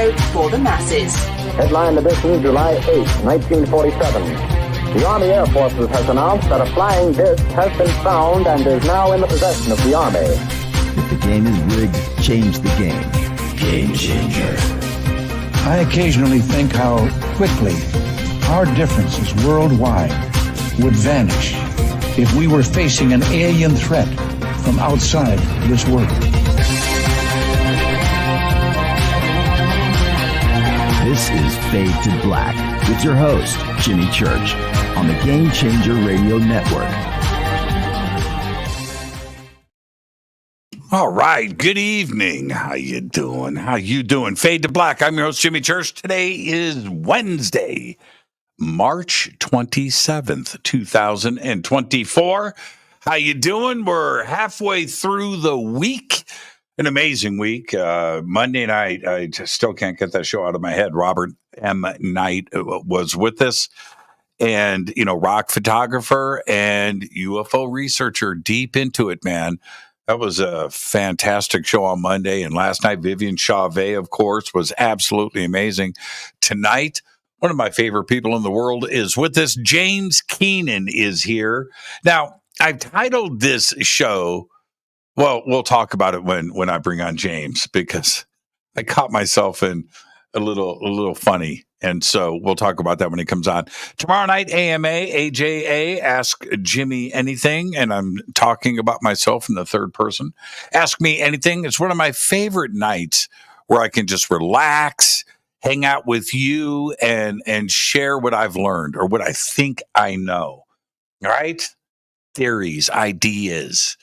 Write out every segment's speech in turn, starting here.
radio for the masses. Headline edition, July 8, 1947. The Army Air Forces has announced that a flying disc has been found and is now in the possession of the Army. If the game is rigged, change the game. Game changer. I occasionally think how quickly our differences worldwide would vanish if we were facing an alien threat from outside this world. This is Fade to Black with your host, Jimmy Church, on the Game Changer Radio Network. All right. Good evening. How you doing? Fade to Black. I'm your host, Jimmy Church. Today is Wednesday, March 27th, 2024. How you doing? We're halfway through the week. An amazing week. Monday night, I just still can't get that show out of my head. Robert M. Knight was with us. And, rock photographer and UFO researcher, deep into it, man. That was a fantastic show on Monday. And last night, Vivian Chauvet, of course, was absolutely amazing. Tonight, one of my favorite people in the world is with us. James Keenan is here. Now, I've titled this show, well, we'll talk about it when I bring on James, because I caught myself in a little funny. And so we'll talk about that when he comes on. Tomorrow night, AMA, AJA, Ask Jimmy Anything. And I'm talking about myself in the third person. Ask Me Anything. It's one of my favorite nights where I can just relax, hang out with you, and share what I've learned or what I think I know. All right? Theories, ideas,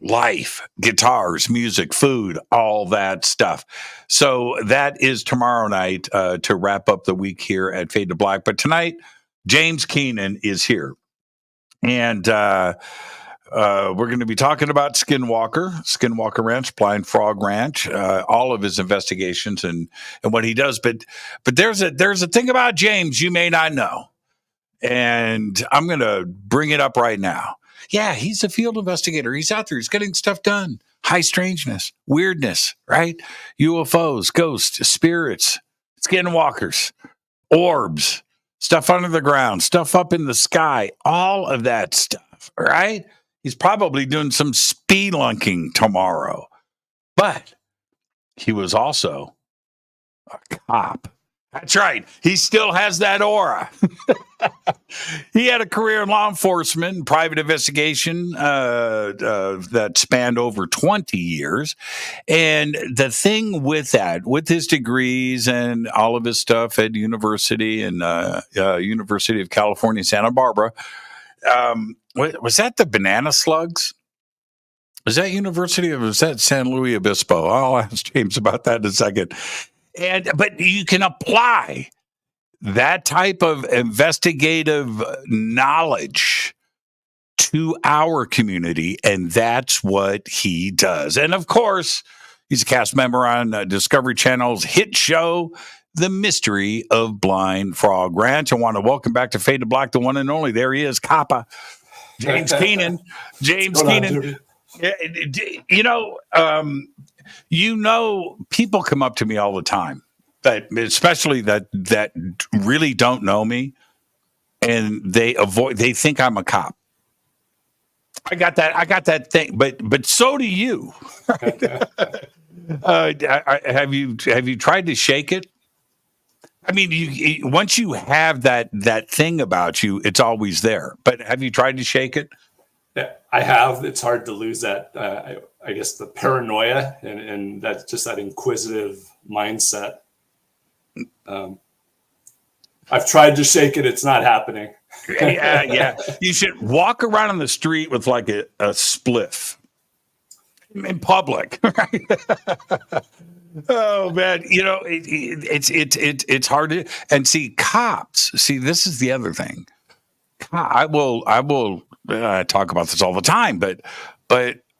life, guitars, music, food, all that stuff. So that is tomorrow night to wrap up the week here at Fade to Black. But tonight, James Keenan is here. And we're going to be talking about Skinwalker Ranch, Blind Frog Ranch, all of his investigations and what he does. But there's a thing about James you may not know. And I'm going to bring it up right now. Yeah, he's a field investigator. He's out there. He's getting stuff done. High strangeness, weirdness, right? UFOs, ghosts, spirits, skinwalkers, orbs, stuff under the ground, stuff up in the sky, all of that stuff, right? He's probably doing some spelunking tomorrow. But he was also a cop. That's right. He still has that aura. He had a career in law enforcement and private investigation that spanned over 20 years. And the thing with that, with his degrees and all of his stuff at university and University of California, Santa Barbara, was that the banana slugs? Was that university or was that San Luis Obispo? I'll ask James about that in a second. But you can apply that type of investigative knowledge to our community, and that's what he does. And of course, he's a cast member on Discovery Channel's hit show, The Mystery of Blind Frog Ranch. I want to welcome back to Fade to Black, the one and only. There he is, Kappa, James Keenan. James Keenan. People come up to me all the time, but especially that really don't know me, and they think I'm a cop. I got that thing, but so do you. Have you tried to shake it? I mean, once you have that thing about you, it's always there. But have you tried to shake it? Yeah, I have. It's hard to lose that. I guess the paranoia and that's just that inquisitive mindset. I've tried to shake it. It's not happening. Yeah. You should walk around on the street with like a spliff in public. Right? Oh man, it's hard to see cops. See, this is the other thing. I will talk about this all the time, but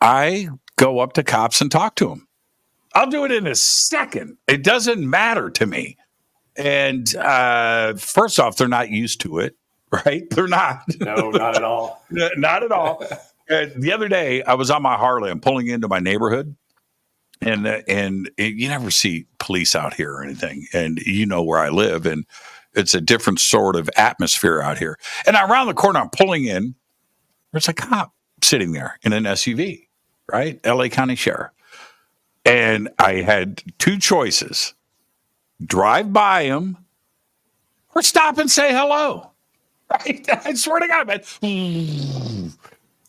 I go up to cops and talk to them. I'll do it in a second. It doesn't matter to me. And first off, they're not used to it, right? They're not. No, not at all. Not at all. The other day, I was on my Harley. I'm pulling into my neighborhood, and you never see police out here or anything. And you know where I live, and it's a different sort of atmosphere out here. And around the corner, I'm pulling in. There's a cop sitting there in an SUV, right? LA County Sheriff. And I had two choices: drive by him or stop and say hello. Right? I swear to God, man.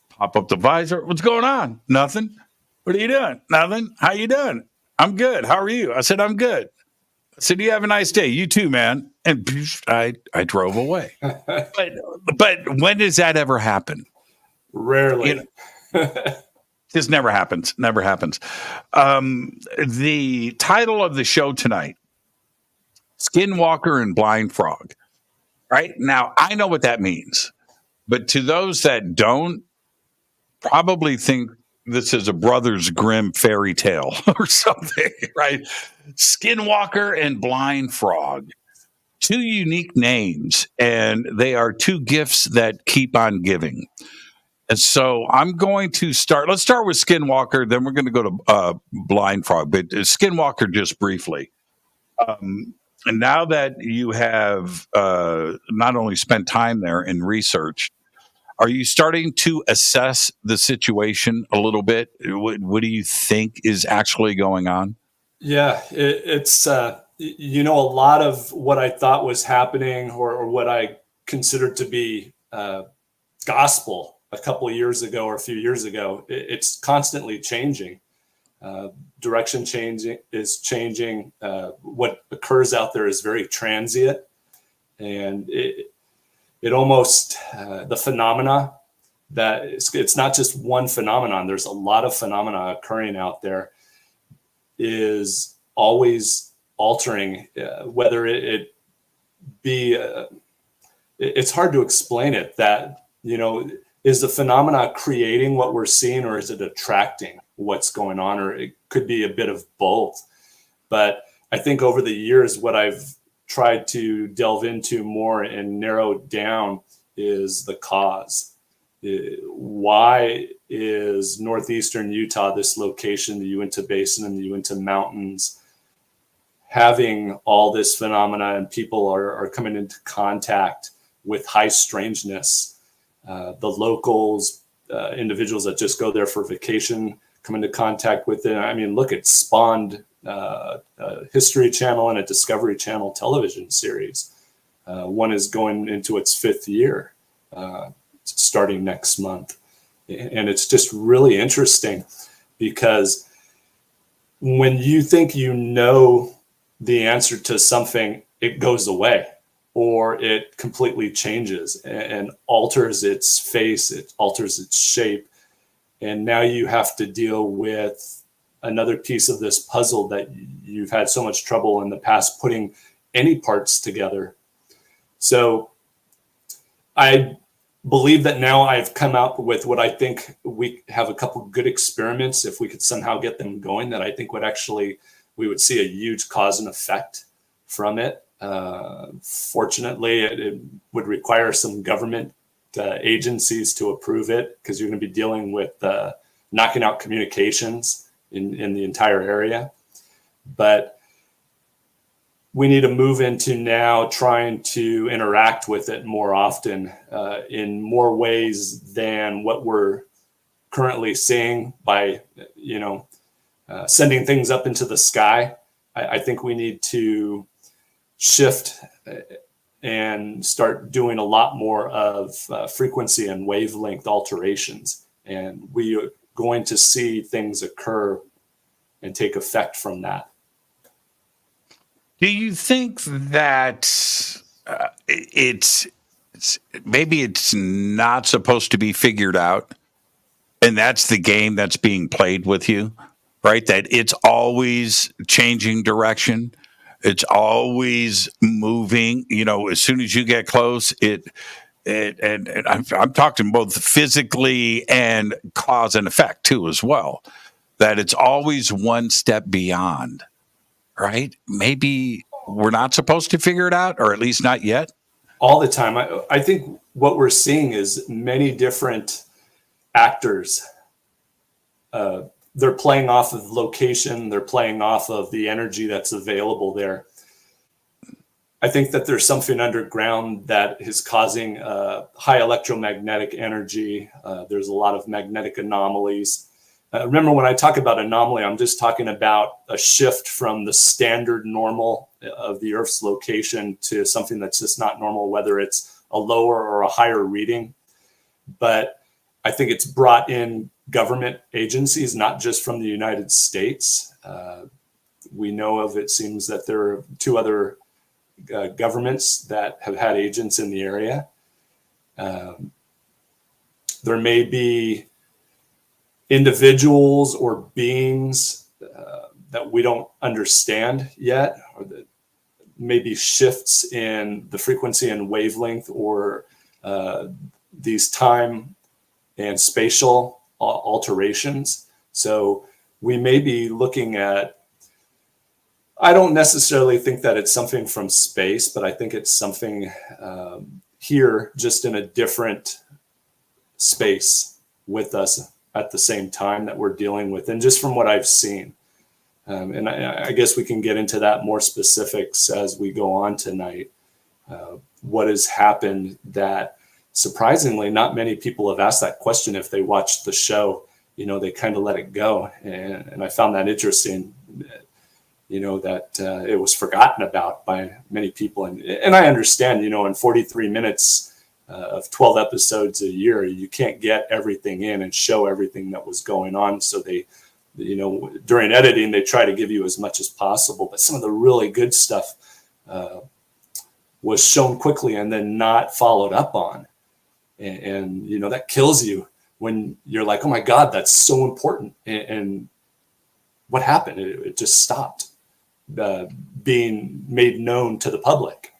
Pop up the visor. What's going on? Nothing. What are you doing? Nothing. How you doing? I'm good. How are you? I said, I'm good. I said, you have a nice day. You too, man. And I drove away. but when does that ever happen? Rarely. You know, this never happens. Never happens. The title of the show tonight, Skinwalker and Blind Frog. Right? Now, I know what that means. But to those that don't, probably think this is a Brothers Grimm fairy tale or something, right? Skinwalker and Blind Frog. Two unique names, and they are two gifts that keep on giving. And so I'm going to start. Let's start with Skinwalker, then we're going to go to Blind Frog. But Skinwalker, just briefly. And now that you have not only spent time there in research, are you starting to assess the situation a little bit? What do you think is actually going on? Yeah, it's a lot of what I thought was happening, or what I considered to be gospel a couple of years ago or a few years ago. It's constantly changing. Direction is changing. What occurs out there is very transient, and it almost the phenomena that it's not just one phenomenon. There's a lot of phenomena occurring out there. Is always altering, whether it be. It's hard to explain it. That is the phenomena creating what we're seeing, or is it attracting what's going on, or it could be a bit of both. But I think over the years, what I've tried to delve into more and narrow down is the cause. Why is northeastern Utah, this location, the Uinta Basin and the Uinta Mountains, having all this phenomena, and people are coming into contact with high strangeness? The locals, individuals that just go there for vacation, come into contact with it. I mean, look, it spawned a History Channel and a Discovery Channel television series. One is going into its 5th year, starting next month. And it's just really interesting, because when you think you know the answer to something, it goes away, or it completely changes and alters its face, it alters its shape. And now you have to deal with another piece of this puzzle that you've had so much trouble in the past putting any parts together. So I believe that now I've come up with what I think we have a couple good experiments, if we could somehow get them going, that I think we would see a huge cause and effect from it. Fortunately, it would require some government agencies to approve it, because you're going to be dealing with knocking out communications in the entire area. But we need to move into now trying to interact with it more often, in more ways than what we're currently seeing by, sending things up into the sky. I think we need to shift and start doing a lot more of frequency and wavelength alterations. And we are going to see things occur and take effect from that. Do you think that it's maybe it's not supposed to be figured out, and that's the game that's being played with you, right? That it's always changing direction. It's always moving. As soon as you get close, and I'm talking both physically and cause and effect too, as well. That it's always one step beyond, right? Maybe we're not supposed to figure it out, or at least not yet. All the time. I think what we're seeing is many different actors they're playing off of location. They're playing off of the energy that's available there. I think that there's something underground that is causing high electromagnetic energy. There's a lot of magnetic anomalies. Remember, when I talk about anomaly, I'm just talking about a shift from the standard normal of the Earth's location to something that's just not normal, whether it's a lower or a higher reading. But I think it's brought in government agencies, not just from the United States. We know of, it seems that there are 2 other governments that have had agents in the area. There may be individuals or beings that we don't understand yet, or that maybe shifts in the frequency and wavelength, or these time and spatial alterations. So we may be looking at, I don't necessarily think that it's something from space, but I think it's something here, just in a different space with us at the same time that we're dealing with. And just from what I've seen, and I guess we can get into that more specifics as we go on tonight, what has happened that surprisingly not many people have asked that question. If they watched the show, they kind of let it go. And I found that interesting, that it was forgotten about by many people. And I understand, in 43 minutes of 12 episodes a year, you can't get everything in and show everything that was going on. So they, during editing, they try to give you as much as possible. But some of the really good stuff was shown quickly and then not followed up on. And that kills you when you're like, oh my God, that's so important. And what happened? It just stopped being made known to the public.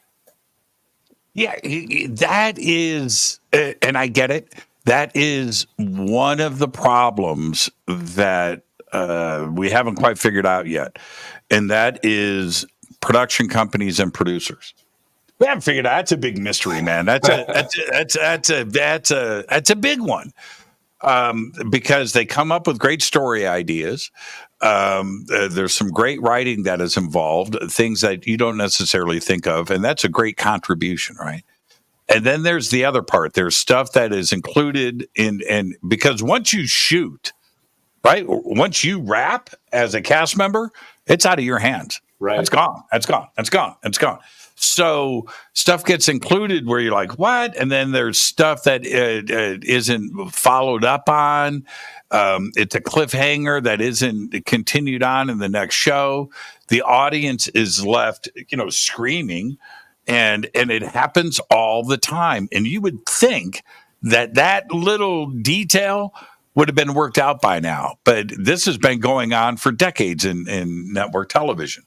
Yeah, that is, and I get it. That is one of the problems that we haven't quite figured out yet, and that is production companies and producers. We haven't figured out. That's a big mystery, man. That's a big one, because they come up with great story ideas. There's some great writing that is involved, things that you don't necessarily think of, and that's a great contribution, right? And then there's the other part. There's stuff that is included and because once you shoot, right, once you wrap as a cast member, it's out of your hands. Right. It's gone. It's gone. It's gone. It's gone. So stuff gets included where you're like, what? And then there's stuff that isn't followed up on. It's a cliffhanger that isn't continued on in the next show. The audience is left, screaming, and it happens all the time. And you would think that little detail would have been worked out by now, but this has been going on for decades in network television.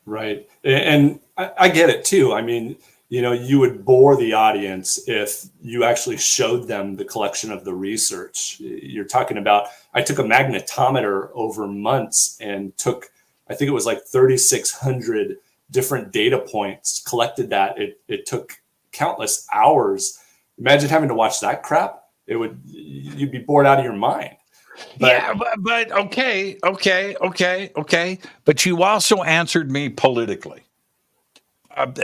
Right. And I get it too. I mean, you would bore the audience if you actually showed them the collection of the research. You're talking about, I took a magnetometer over months and took, I think it was like 3,600 different data points, collected that. It took countless hours. Imagine having to watch that crap. You'd be bored out of your mind. But okay. But you also answered me politically.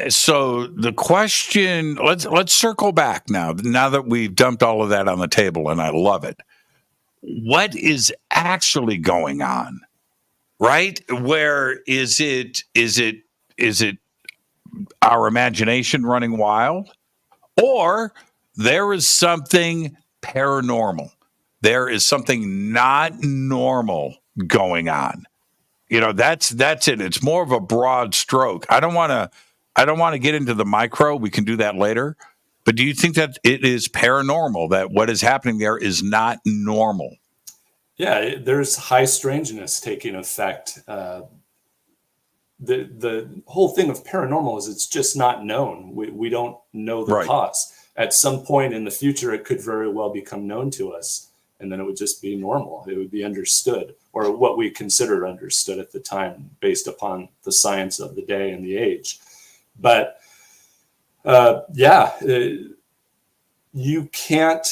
So the question, let's circle back now that we've dumped all of that on the table, and I love it. What is actually going on, right? Where is it our imagination running wild, or there is something paranormal? There is something not normal going on. That's it. It's more of a broad stroke. I don't want to get into the micro. We can do that later. But do you think that it is paranormal, that what is happening there is not normal? Yeah, there's high strangeness taking effect. The whole thing of paranormal is it's just not known. We don't know the cause. At some point in the future, it could very well become known to us. And then it would just be normal. It would be understood, or what we considered understood at the time, based upon the science of the day and the age. But you can't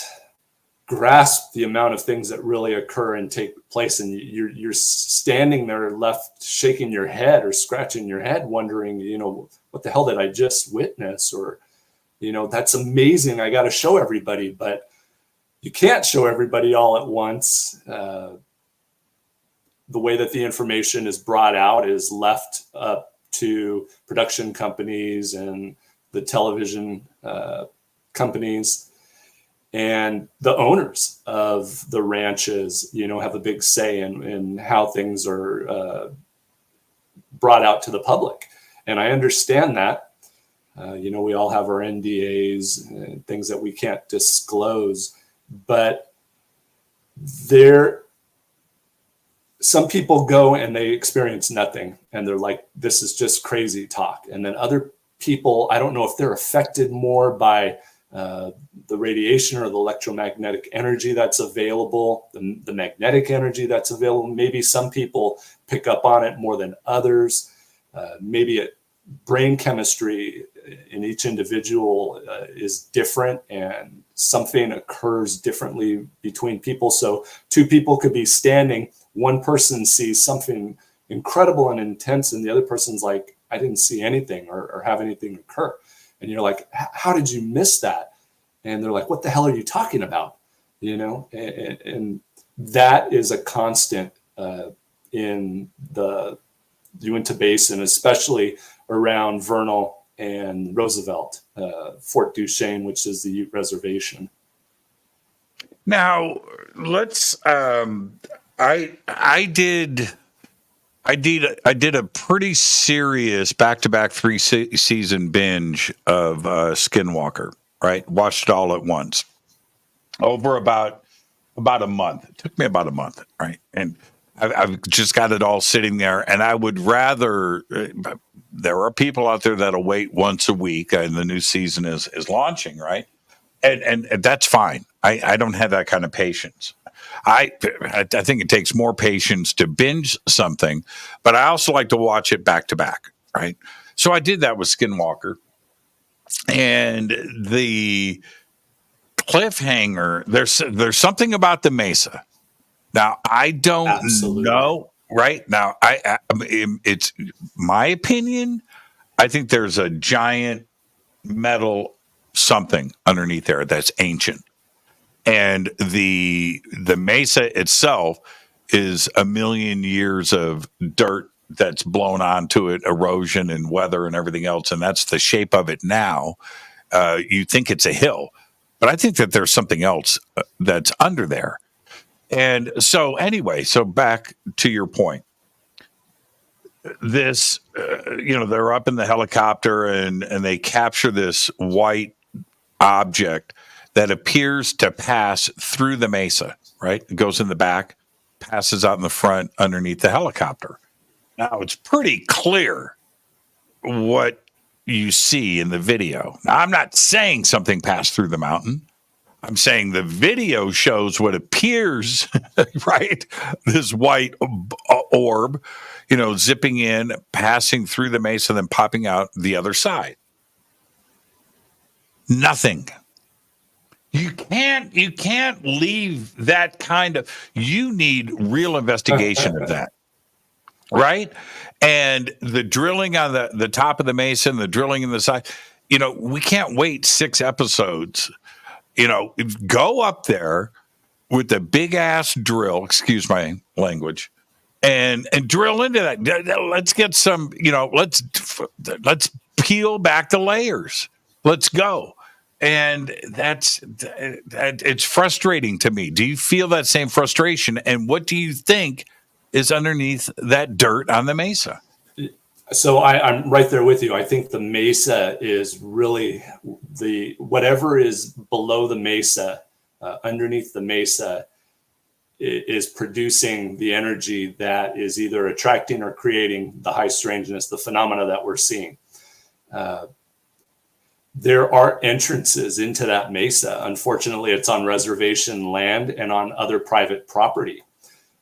grasp the amount of things that really occur and take place. And you're standing there left shaking your head or scratching your head, wondering, what the hell did I just witness? Or, that's amazing. I got to show everybody, but you can't show everybody all at once. The way that the information is brought out is left up to production companies and the television companies. And the owners of the ranches, have a big say in how things are brought out to the public. And I understand that. We all have our NDAs and things that we can't disclose. But some people go and they experience nothing. And they're like, this is just crazy talk. And then other people, I don't know if they're affected more by the radiation or the electromagnetic energy that's available, the magnetic energy that's available. Maybe some people pick up on it more than others. Maybe brain chemistry in each individual is different, and something occurs differently between people. So two people could be standing, one person sees something incredible and intense, and the other person's like, I didn't see anything or have anything occur. And you're like, how did you miss that? And they're like, what the hell are you talking about? And that is a constant in the Uinta Basin, especially around Vernal and Roosevelt, Fort Duchesne, which is the Ute Reservation. Now, let's. I did a pretty serious back-to-back 3-season binge of Skinwalker. Right, watched it all at once over about a month. It took me about a month, right? And I've just got it all sitting there. And I would rather. There are people out there that'll wait once a week, and the new season is launching, right? And that's fine. I don't have that kind of patience. I think it takes more patience to binge something, but I also like to watch it back to back, right? So I did that with Skinwalker. And the cliffhanger, there's something about the Mesa. Now, I don't know, right? Now, it's my opinion. I think there's a giant metal something underneath there that's ancient. And the Mesa itself is a million years of dirt that's blown onto it, erosion and weather and everything else. And that's the shape of it now. You think it's a hill, but I think that there's something else that's under there. And so anyway, so back to your point, this, they're up in the helicopter and they capture this white object that appears to pass through the Mesa, right? It goes in the back, passes out in the front underneath the helicopter. Now, it's pretty clear what you see in the video. Now, I'm not saying something passed through the mountain. I'm saying the video shows what appears, right? This white orb, zipping in, passing through the Mesa, then popping out the other side. Nothing. You can't leave that kind of, you need real investigation of that. Right. And the drilling on the top of the Mesa and the drilling in the side, we can't wait 6 episodes. Go up there with a big ass drill, excuse my language, and drill into that. Let's get some, let's peel back the layers. Let's go. And it's frustrating to me. Do you feel that same frustration? And what do you think is underneath that dirt on the Mesa? So I'm right there with you. I think the Mesa is really whatever is below the Mesa, underneath the Mesa, is producing the energy that is either attracting or creating the high strangeness, the phenomena that we're seeing. There are entrances into that Mesa. Unfortunately, it's on reservation land and on other private property.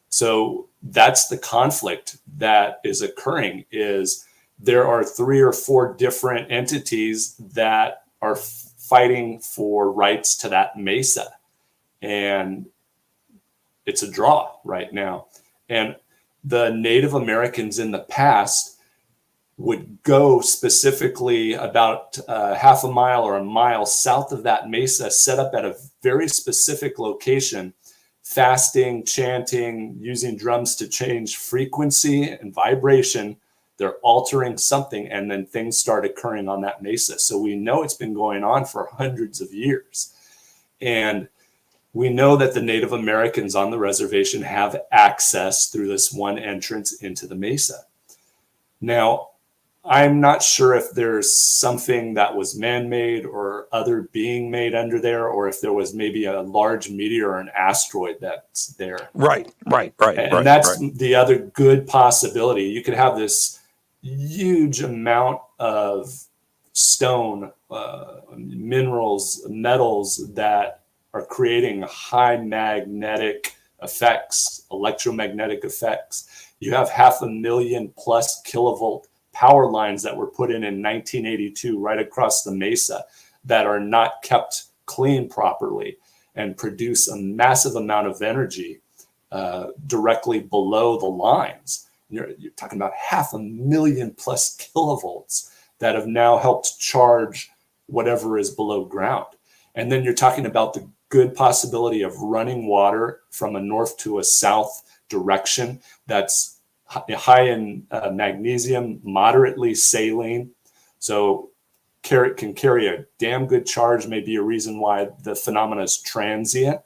So that's the conflict that is occurring, is there are 3 or 4 different entities that are fighting for rights to that Mesa. and it's a draw right now. And the Native Americans in the past would go specifically about half a mile or a mile south of that mesa, set up at a very specific location, fasting, chanting, using drums to change frequency and vibration. They're altering something, and then things start occurring on that mesa. So we know it's been going on for hundreds of years. And we know that the Native Americans on the reservation have access through this one entrance into the mesa. Now, I'm not sure if there's something that was man-made or other being made under there, or if there was maybe a large meteor or an asteroid that's there. Right. And that's the other good possibility. You could have this huge amount of stone, minerals, metals that are creating high magnetic effects, electromagnetic effects. You have 500,000 plus kilovolt power lines that were put in 1982 right across the mesa that are not kept clean properly and produce a massive amount of energy directly below the lines. You're talking about 500,000 plus kilovolts that have now helped charge whatever is below ground. And then you're talking about the good possibility of running water from a north to a south direction that's high in magnesium, moderately saline. So it can carry a damn good charge, maybe a reason why the phenomena is transient.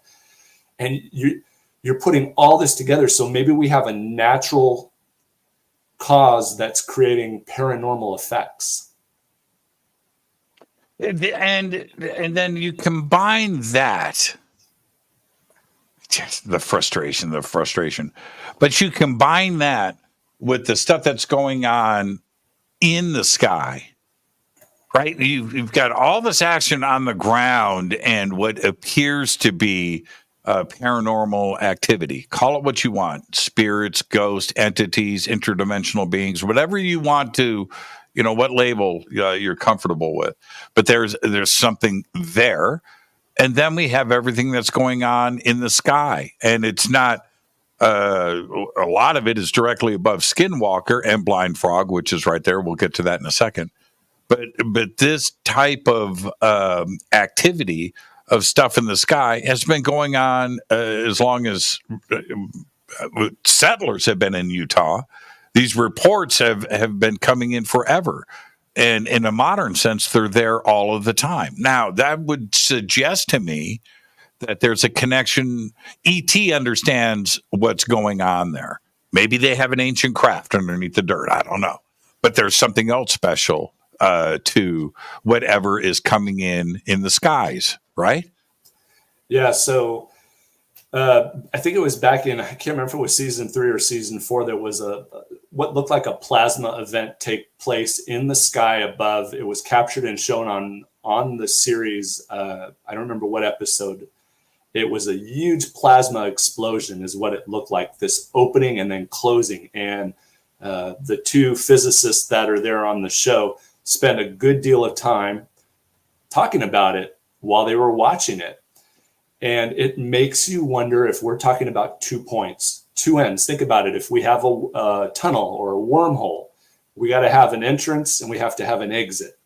And you're putting all this together. So maybe we have a natural cause that's creating paranormal effects. And then you combine that, just the frustration, but you combine that with the stuff that's going on in the sky, right? You've got all this action on the ground and what appears to be paranormal activity. Call it what you want: spirits, ghosts, entities, interdimensional beings, whatever you want to, what label you're comfortable with. But there's something there. And then we have everything that's going on in the sky. And it's not, a lot of it is directly above Skinwalker and Blind Frog, which is right there. We'll get to that in a second. But this type of activity of stuff in the sky has been going on as long as settlers have been in Utah. These reports have been coming in forever. And in a modern sense, they're there all of the time. Now, that would suggest to me that there's a connection. ET understands what's going on there. Maybe they have an ancient craft underneath the dirt. I don't know. But there's something else special to whatever is coming in the skies, right? Yeah, so I think it was back in, I can't remember if it was season 3 or season 4, there was what looked like a plasma event take place in the sky above. It was captured and shown on the series. I don't remember what episode. It was a huge plasma explosion is what it looked like, this opening and then closing. And the two physicists that are there on the show spent a good deal of time talking about it while they were watching it. And it makes you wonder if we're talking about 2 points, 2 ends. Think about it. If we have a tunnel or a wormhole, we got to have an entrance and we have to have an exit.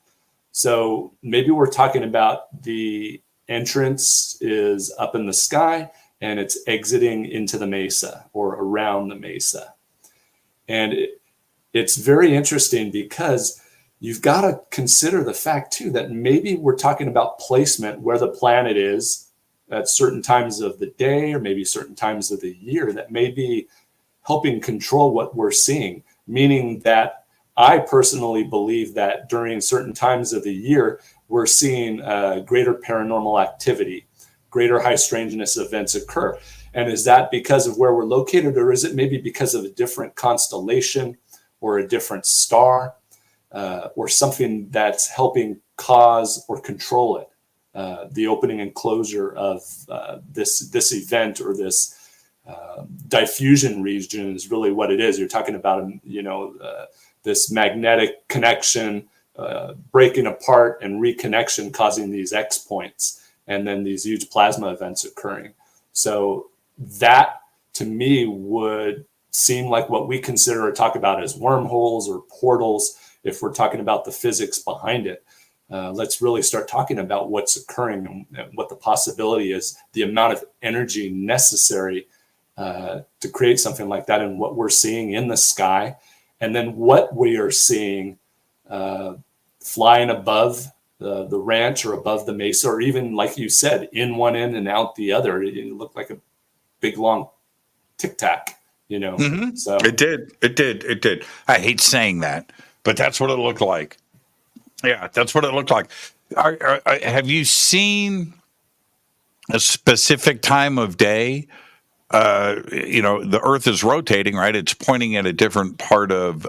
So maybe we're talking about the entrance is up in the sky and it's exiting into the mesa or around the mesa. And it's very interesting because you've got to consider the fact too that maybe we're talking about placement where the planet is at certain times of the day or maybe certain times of the year that may be helping control what we're seeing, meaning that I personally believe that during certain times of the year, we're seeing greater paranormal activity, greater high strangeness events occur. And is that because of where we're located, or is it maybe because of a different constellation or a different star or something that's helping cause or control it? The opening and closure of this event or this diffusion region is really what it is. You're talking about, this magnetic connection breaking apart and reconnection causing these X points and then these huge plasma events occurring. So that to me would seem like what we consider or talk about as wormholes or portals. If we're talking about the physics behind it, let's really start talking about what's occurring and what the possibility is, the amount of energy necessary to create something like that, and what we're seeing in the sky, and then what we are seeing flying above the ranch or above the mesa, or even, like you said, in one end and out the other. It looked like a big long tic-tac, Mm-hmm. So it did. I hate saying that, but that's what it looked like. Yeah, that's what it looked like. Have you seen a specific time of day? The Earth is rotating, right? It's pointing at a different part of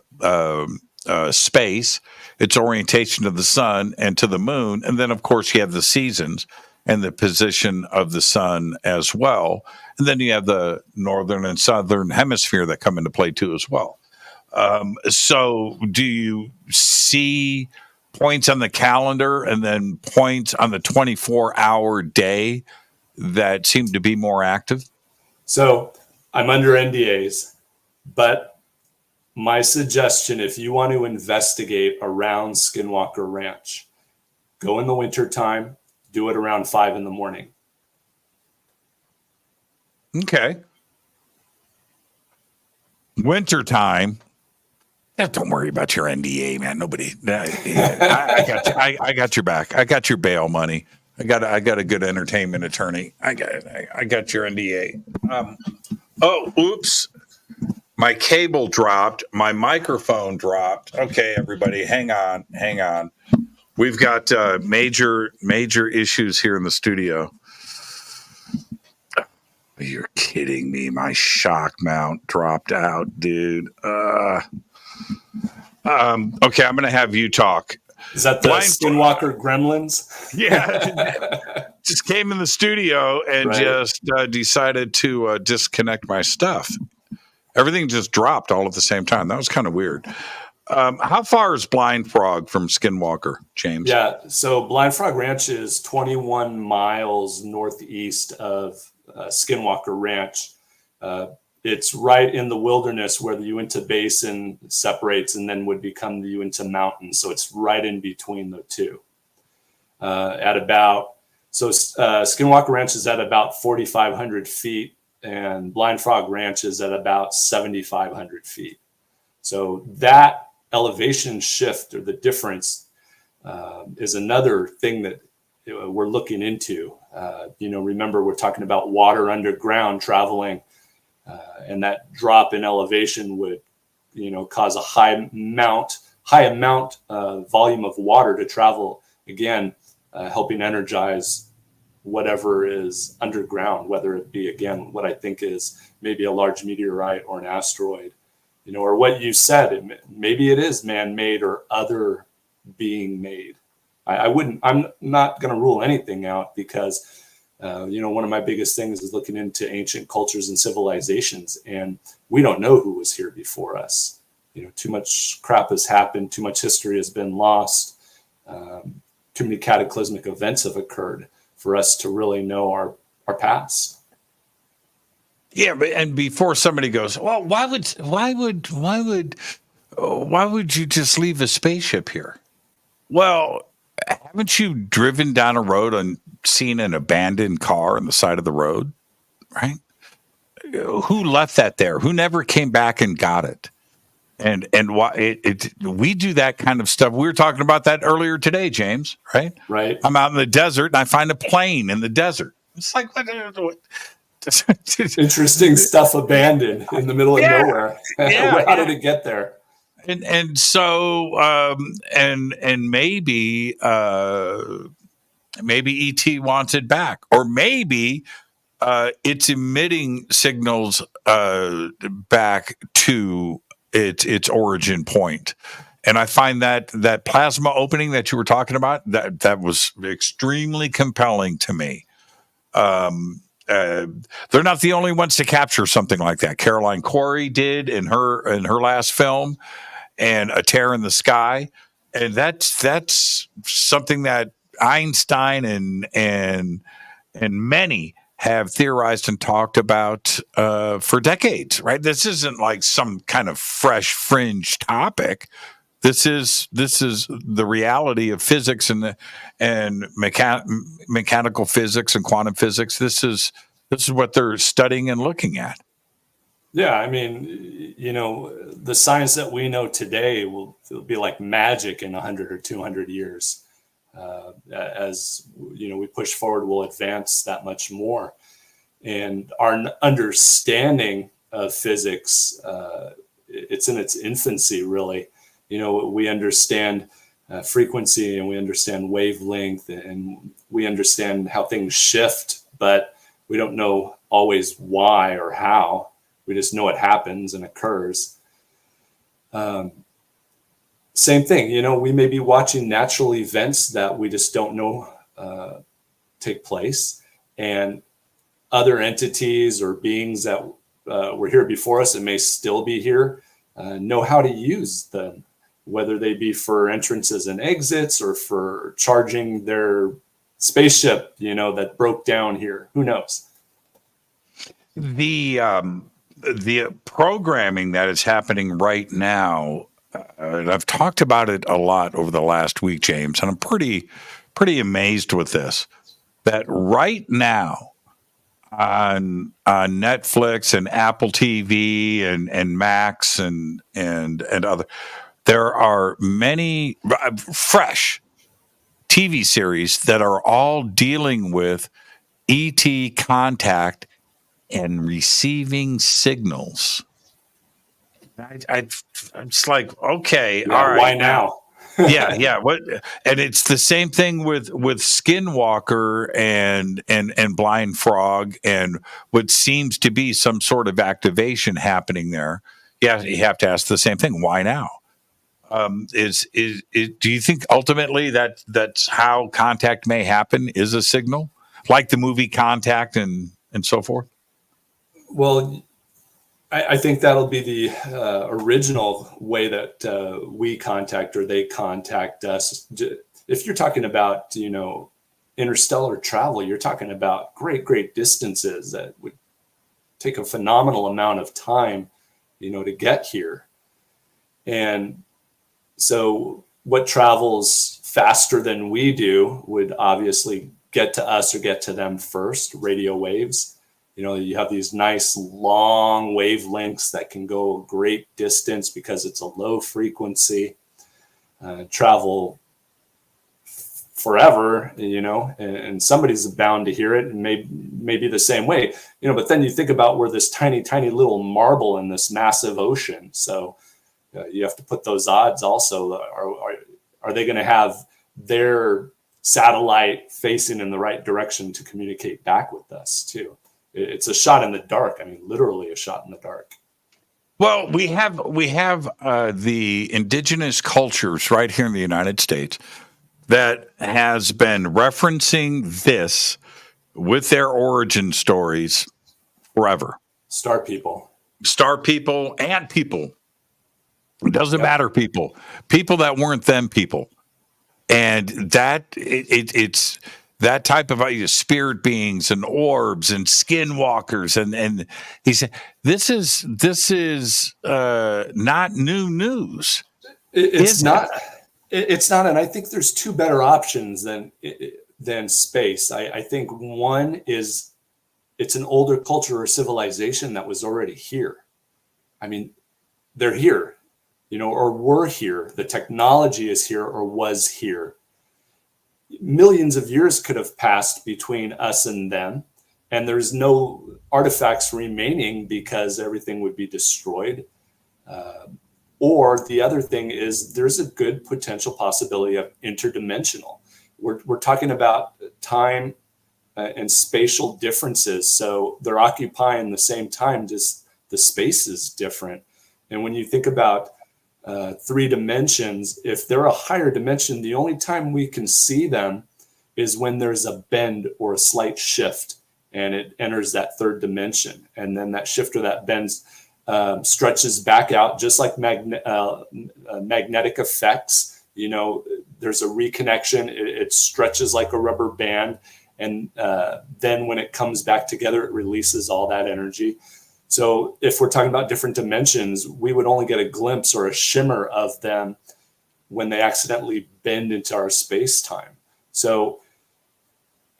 space. Its orientation to the sun and to the moon. And then, of course, you have the seasons and the position of the sun as well. And then you have the northern and southern hemisphere that come into play too as well. So do you see points on the calendar and then points on the 24-hour day that seem to be more active? So I'm under NDAs, but my suggestion, if you want to investigate around Skinwalker Ranch, go in the wintertime, do it around 5 a.m. Okay. Wintertime. Don't worry about your NDA, man. Nobody. I got you. I got your back. I got your bail money. I got a good entertainment attorney. I got your NDA. Oops. My cable dropped. My microphone dropped. Okay, everybody, hang on. We've got major issues here in the studio. You're kidding me. My shock mount dropped out, dude. Okay, I'm going to have you talk. Is that the Skinwalker gremlins? Yeah. Just came in the studio and just decided to disconnect my stuff. Everything just dropped all at the same time. That was kind of weird. How far is Blind Frog from Skinwalker, James? Yeah, so Blind Frog Ranch is 21 miles northeast of Skinwalker Ranch. It's right in the wilderness where the Uinta Basin separates and then would become the Uinta Mountains. So it's right in between the two. Skinwalker Ranch is at about 4,500 feet, and Blind Frog Ranch is at about 7,500 feet. So that elevation shift, or the difference, is another thing that we're looking into. Remember, we're talking about water underground traveling, and that drop in elevation would, cause a high amount volume of water to travel, again, helping energize whatever is underground, whether it be, again, what I think is maybe a large meteorite or an asteroid, or what you said, maybe it is man-made or other being made. I'm not going to rule anything out, because, one of my biggest things is looking into ancient cultures and civilizations, and we don't know who was here before us. Too much crap has happened, too much history has been lost, too many cataclysmic events have occurred for us to really know our past. Yeah, and before somebody goes, well, why would you just leave a spaceship here? Well, haven't you driven down a road and seen an abandoned car on the side of the road? Right? Who left that there? Who never came back and got it? And why we do that kind of stuff. We were talking about that earlier today, James. Right. I'm out in the desert and I find a plane in the desert. It's like what interesting stuff abandoned in the middle of nowhere. How did it get there? And so maybe ET wants it back, or maybe it's emitting signals back to its origin point. And I find that plasma opening that you were talking about, that was extremely compelling to me. They're not the only ones to capture something like that. Caroline Corey did in her last film, and A Tear in the Sky, and that's something that Einstein and many have theorized and talked about for decades, right? This isn't like some kind of fresh fringe topic. This is the reality of physics and mechanical physics and quantum physics. This is what they're studying and looking at. Yeah, I mean, the science that we know today will be like magic in 100 or 200 years. As we push forward, we'll advance that much more. And our understanding of physics, it's in its infancy, really. We understand frequency, and we understand wavelength, and we understand how things shift, but we don't know always why or how. We just know it happens and occurs. Same thing, we may be watching natural events that we just don't know take place, and other entities or beings that were here before us and may still be here know how to use them, whether they be for entrances and exits or for charging their spaceship, that broke down here. Who knows? The programming that is happening right now, and I've talked about it a lot over the last week, James, and I'm pretty amazed with this, that right now on Netflix and Apple TV and Max and other, there are many fresh TV series that are all dealing with ET contact and receiving signals. I'm just like, okay, Yeah, all right. Why now? yeah. What? And it's the same thing with Skinwalker and Blind Frog and what seems to be some sort of activation happening there. Yeah, you have to ask the same thing. Why now? Do you think ultimately that's how contact may happen? Is a signal like the movie Contact and so forth? Well, I think that'll be the original way that we contact or they contact us. If you're talking about, interstellar travel, you're talking about great distances that would take a phenomenal amount of time, to get here. And so what travels faster than we do would obviously get to us or get to them first, radio waves. You have these nice long wavelengths that can go a great distance because it's a low frequency, travel forever, and somebody's bound to hear it and maybe the same way, but then you think about we're this tiny little marble in this massive ocean. So you have to put those odds also. Are they going to have their satellite facing in the right direction to communicate back with us too? It's a shot in the dark. I mean, literally a shot in the dark. Well, we have the indigenous cultures right here in the United States that has been referencing this with their origin stories forever. Star people, and people. It doesn't matter. People that weren't them people, and that it's. That type of spirit beings and orbs and skinwalkers, and he said, "This is not new news. It's not, and I think there's two better options than space. I think one is it's an older culture or civilization that was already here. I mean, they're here, or were here. The technology is here or was here." Millions of years could have passed between us and them, and there's no artifacts remaining because everything would be destroyed. Or the other thing is there's a good potential possibility of interdimensional. We're talking about time and spatial differences. So they're occupying the same time, just the space is different. And when you think about 3 dimensions, if they're a higher dimension, the only time we can see them is when there's a bend or a slight shift and it enters that 3rd dimension. And then that shift or that bend stretches back out, just like magnetic effects. There's a reconnection. It stretches like a rubber band And then when it comes back together, it releases all that energy. So if we're talking about different dimensions, we would only get a glimpse or a shimmer of them when they accidentally bend into our space-time. So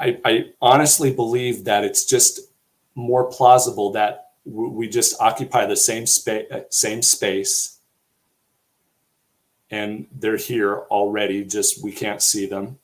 I honestly believe that it's just more plausible that we just occupy the same space, and they're here already, just we can't see them,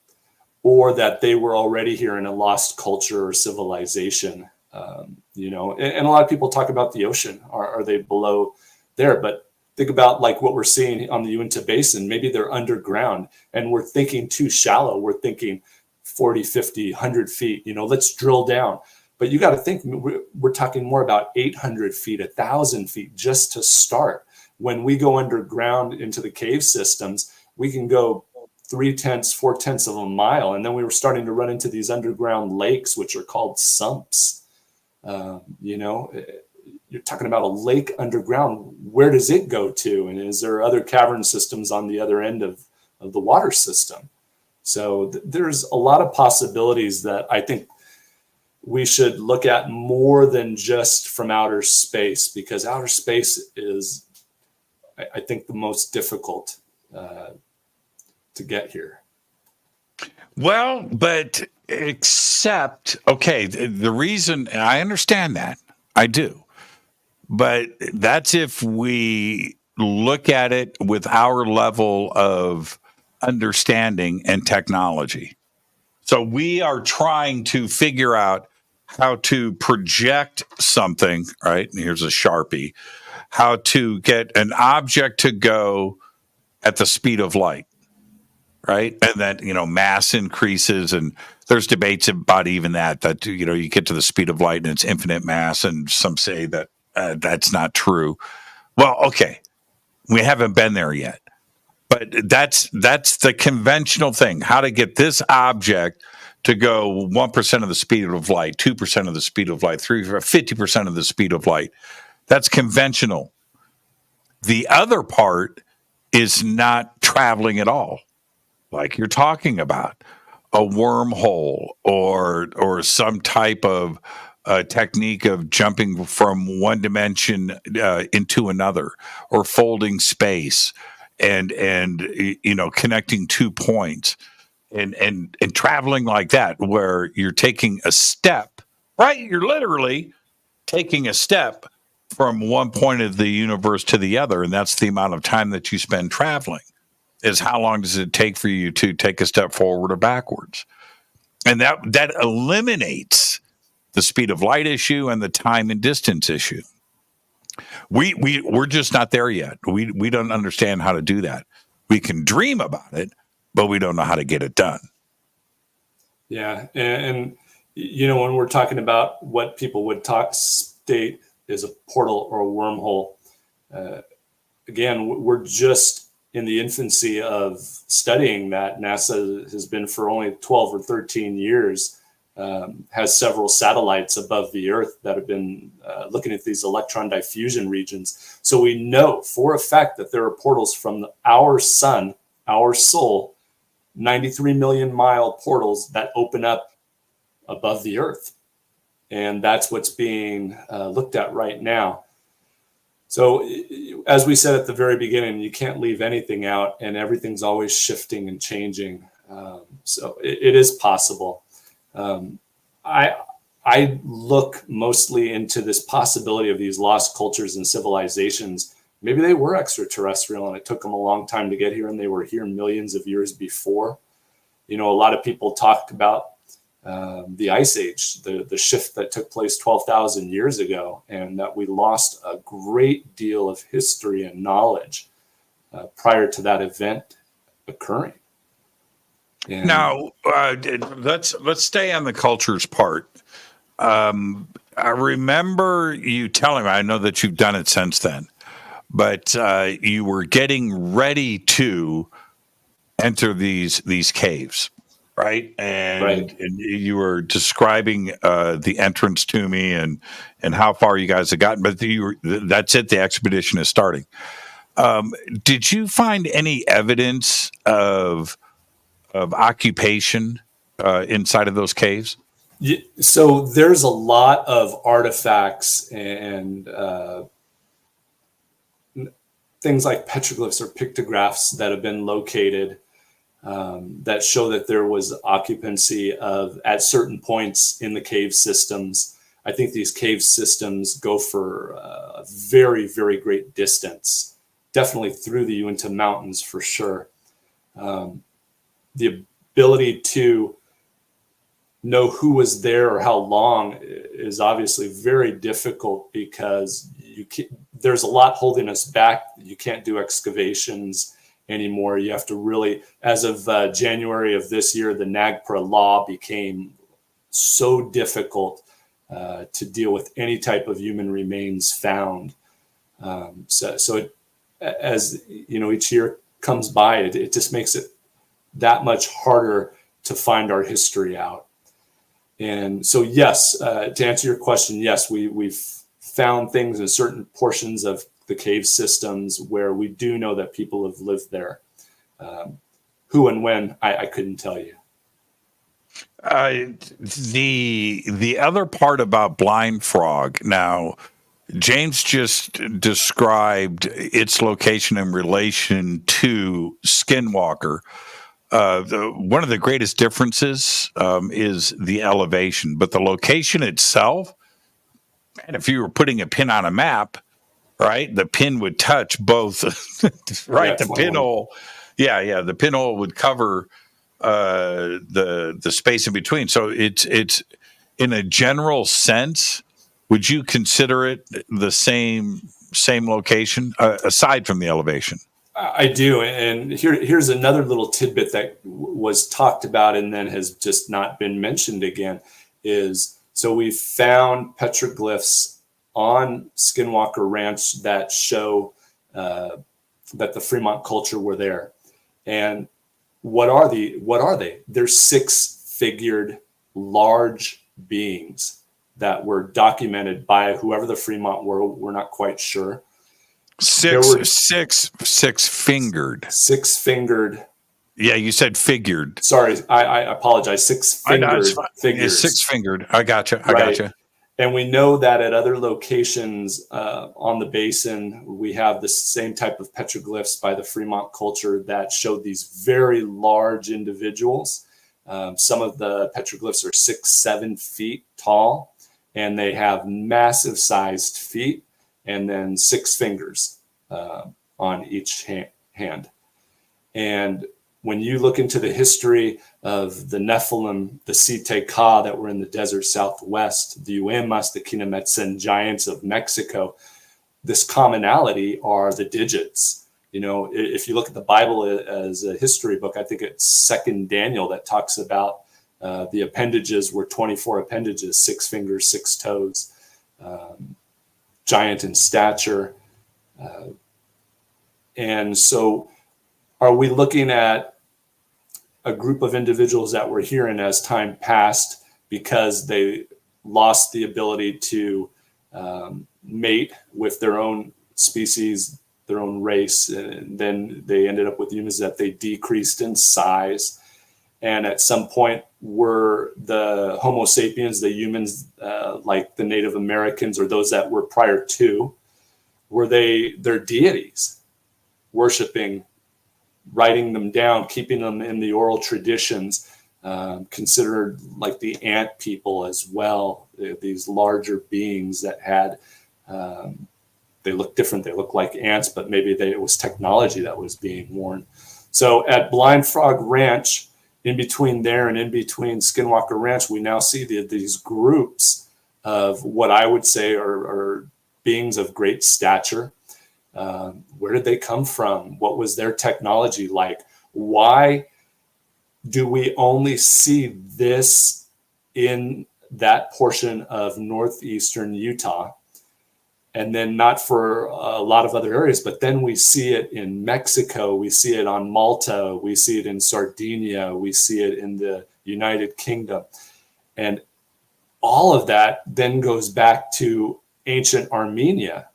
or that they were already here in a lost culture or civilization. And a lot of people talk about the ocean. Are they below there? But think about like what we're seeing on the Uinta Basin. Maybe they're underground, and we're thinking too shallow. We're thinking 40, 50, 100 feet, let's drill down. But you got to think, we're talking more about 800 feet, 1,000 feet just to start. When we go underground into the cave systems, we can go 4/10 of a mile. And then we were starting to run into these underground lakes, which are called sumps. You're talking about a lake underground. Where does it go to? And is there other cavern systems on the other end of the water system? So there's a lot of possibilities that I think we should look at more than just from outer space, because outer space is, I think, the most difficult to get here. Well, but except, okay, the reason, and I understand that, I do, but that's if we look at it with our level of understanding and technology. So we are trying to figure out how to project something, right? And here's a Sharpie, how to get an object to go at the speed of light, right? And then, mass increases, and there's debates about even that, you get to the speed of light and it's infinite mass. And some say that that's not true. Well, okay, we haven't been there yet. But that's the conventional thing, how to get this object to go 1% of the speed of light, 2% of the speed of light, 50% of the speed of light. That's conventional. The other part is not traveling at all, like you're talking about, a wormhole or some type of technique of jumping from one dimension into another, or folding space. And connecting 2 points and traveling like that, where you're taking a step, right? You're literally taking a step from one point of the universe to the other. And that's the amount of time that you spend traveling, is how long does it take for you to take a step forward or backwards? And that eliminates the speed of light issue and the time and distance issue. We're just not there yet. We don't understand how to do that. We can dream about it, but we don't know how to get it done. Yeah, and when we're talking about what people would state is a portal or a wormhole, again, we're just in the infancy of studying that. NASA has been for only 12 or 13 years. Has several satellites above the Earth that have been looking at these electron diffusion regions. So we know for a fact that there are portals from our sun, our soul, 93 million mile portals that open up above the Earth. And that's what's being looked at right now. So as we said at the very beginning, you can't leave anything out, and everything's always shifting and changing. So it is possible. I look mostly into this possibility of these lost cultures and civilizations. Maybe they were extraterrestrial and it took them a long time to get here, and they were here millions of years before. A lot of people talk about the Ice Age, the shift that took place 12,000 years ago, and that we lost a great deal of history and knowledge prior to that event occurring. And now, let's stay on the cultures part. I remember you telling me, I know that you've done it since then, but you were getting ready to enter these caves, right? And you were describing the entrance to me and how far you guys had gotten, but that's it. The expedition is starting. Did you find any evidence of occupation inside of those caves? So there's a lot of artifacts and things like petroglyphs or pictographs that have been located that show that there was occupancy at certain points in the cave systems. I think these cave systems go for a very, very great distance, definitely through the Uinta Mountains for sure. The ability to know who was there or how long is obviously very difficult because there's a lot holding us back. You can't do excavations anymore. You have to really, as of January of this year, the NAGPRA law became so difficult to deal with any type of human remains found. As you know, each year comes by, it just makes it that much harder to find our history out. And so, yes, to answer your question, yes, we've found things in certain portions of the cave systems where we do know that people have lived there. Who and when, I couldn't tell you. The other part about Blind Frog, now, James just described its location in relation to Skinwalker. One of the greatest differences is the elevation, but the location itself, and if you were putting a pin on a map, right, the pin would touch both, right? The pinhole, the pinhole would cover the space in between. So it's in a general sense. Would you consider it the same location aside from the elevation? I do, and here's another little tidbit that was talked about and then has just not been mentioned again. So we found petroglyphs on Skinwalker Ranch that show that the Fremont culture were there. And what are they? They're six-figured large beings that were documented by whoever the Fremont were. We're not quite sure. Six-fingered. Six-fingered. Yeah, you said figured. Sorry, I apologize. Six-fingered figures. Yeah, six-fingered. I gotcha. And we know that at other locations on the basin, we have the same type of petroglyphs by the Fremont culture that showed these very large individuals. Some of the petroglyphs are 6-7 feet tall, and they have massive sized feet and then 6 fingers on each hand. And when you look into the history of the Nephilim, the Site Ka that were in the desert southwest, the Uemas, the Kinametsen giants of Mexico, this commonality are the digits. You know, if you look at the Bible as a history book, I think it's 2 Daniel that talks about the appendages were 24 appendages, 6 fingers, 6 toes, giant in stature. And so are we looking at a group of individuals that were here and as time passed because they lost the ability to mate with their own species, their own race, and then they ended up with humans that they decreased in size? And at some point were the Homo sapiens, the humans like the Native Americans or those that were prior to, were they their deities, worshiping, writing them down, keeping them in the oral traditions, considered like the ant people as well, these larger beings that had, they look different, they look like ants, but maybe it was technology that was being worn. So at Blind Frog Ranch, in between there and in between Skinwalker Ranch, we now see these groups of what I would say are beings of great stature. Where did they come from? What was their technology like? Why do we only see this in that portion of northeastern Utah and then not for a lot of other areas? But then we see it in Mexico, we see it on Malta, we see it in Sardinia, we see it in the United Kingdom. And all of that then goes back to ancient Armenia,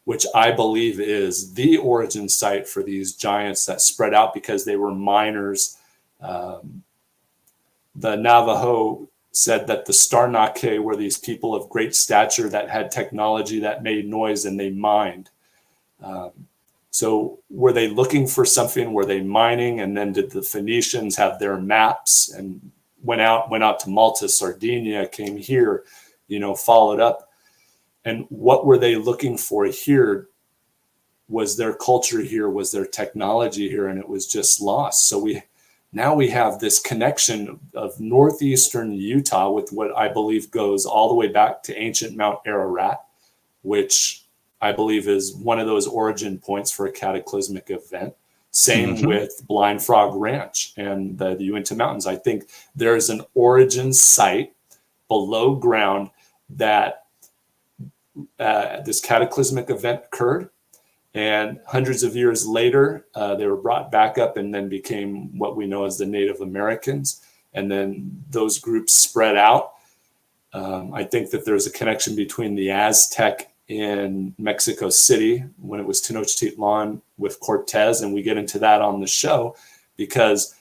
which I believe is the origin site for these giants that spread out because they were miners the Navajo said that the Starnake were these people of great stature that had technology that made noise and they mined. So were they looking for something? Were they mining? And then did the Phoenicians have their maps and went out to Malta, Sardinia, came here, followed up? And what were they looking for here? Was their culture here? Was their technology here? And it was just lost. So now we have this connection of northeastern Utah with what I believe goes all the way back to ancient Mount Ararat, which I believe is one of those origin points for a cataclysmic event. Same with Blind Frog Ranch and the Uinta Mountains. I think there's an origin site below ground that this cataclysmic event occurred. And hundreds of years later, they were brought back up and then became what we know as the Native Americans. And then those groups spread out. I think that there's a connection between the Aztec in Mexico City when it was Tenochtitlan with Cortez. And we get into that on the show because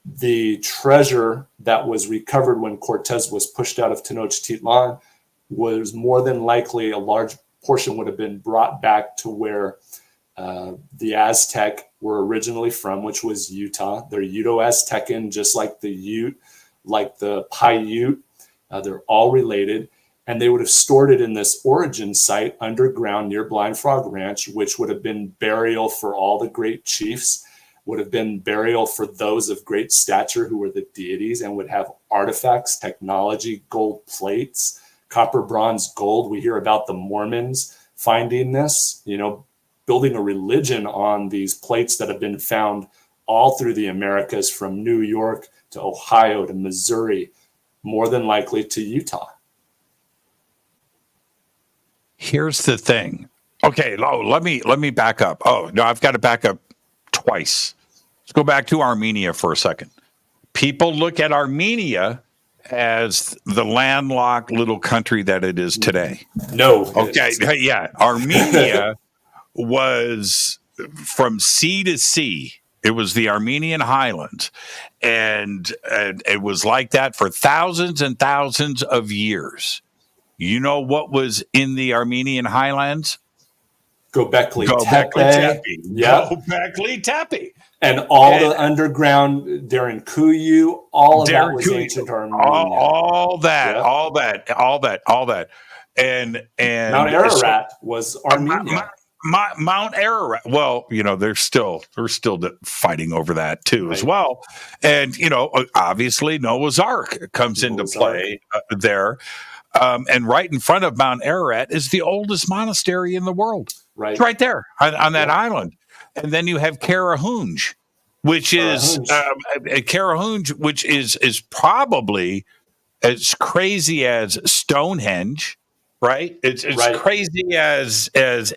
the treasure that was recovered when Cortez was pushed out of Tenochtitlan was more than likely a large portion would have been brought back to where the Aztec were originally from, which was Utah. They're Uto-Aztecan, just like the Ute, like the Paiute. They're all related. And they would have stored it in this origin site underground near Blind Frog Ranch, which would have been burial for all the great chiefs, would have been burial for those of great stature who were the deities, and would have artifacts, technology, gold plates, copper, bronze, gold. We hear about the Mormons finding this, building a religion on these plates that have been found all through the Americas, from New York to Ohio to Missouri, more than likely to Utah. Here's the thing. Okay, let me back up. Oh, no, I've got to back up twice. Let's go back to Armenia for a second. People look at Armenia as the landlocked little country that it is today. No. Okay, yeah. Armenia was from sea to sea. It was the Armenian highlands. And it was like that for thousands and thousands of years. You know what was in the Armenian highlands? Göbekli Tepe. Yeah. Göbekli Tepe. And the underground during Kuyu, all of that was ancient Armenia. All that. And Mount Ararat was Armenia. Mount Ararat. Well, they're still fighting over that too, as well. And obviously Noah's Ark comes into play there. And right in front of Mount Ararat is the oldest monastery in the world. Right. It's right there on that island. And then you have Karahunj, which is probably as crazy as Stonehenge, right? It's right. Crazy as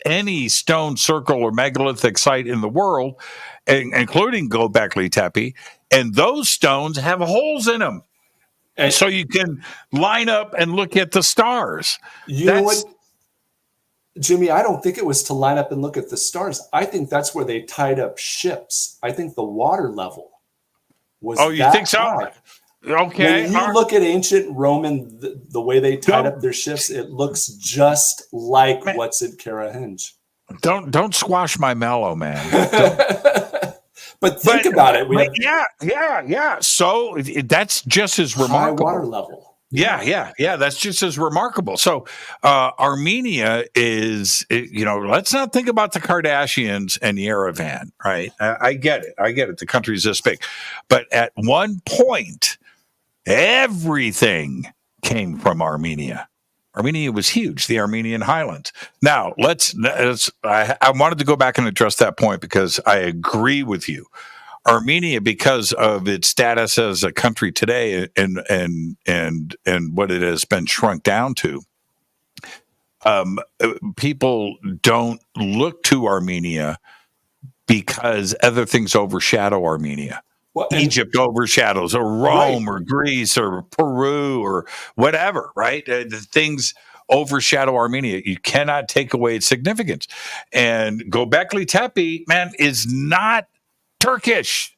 any stone circle or megalithic site in the world, including Göbekli Tepe. And those stones have holes in them. And so you can line up and look at the stars. You know what, Jimmy? I don't think it was to line up and look at the stars. I think that's where they tied up ships. I think the water level was. Oh, you think so? High. Okay. When you look at ancient Roman, the way they tied up their ships, it looks just like what's at Karahunj. Don't squash my mellow, man. But think about it. Yeah. So that's just as remarkable. High water level. Yeah. That's just as remarkable. So Armenia is, let's not think about the Kardashians and Yerevan, right? I get it. The country's this big. But at one point, everything came from Armenia. Armenia was huge, the Armenian highlands. Now, I wanted to go back and address that point because I agree with you. Armenia, because of its status as a country today and what it has been shrunk down to, people don't look to Armenia because other things overshadow Armenia. Well, Egypt overshadows, or Rome, or Greece, or Peru, or whatever, right? The things overshadow Armenia. You cannot take away its significance. And Göbekli Tepe, man, is not Turkish.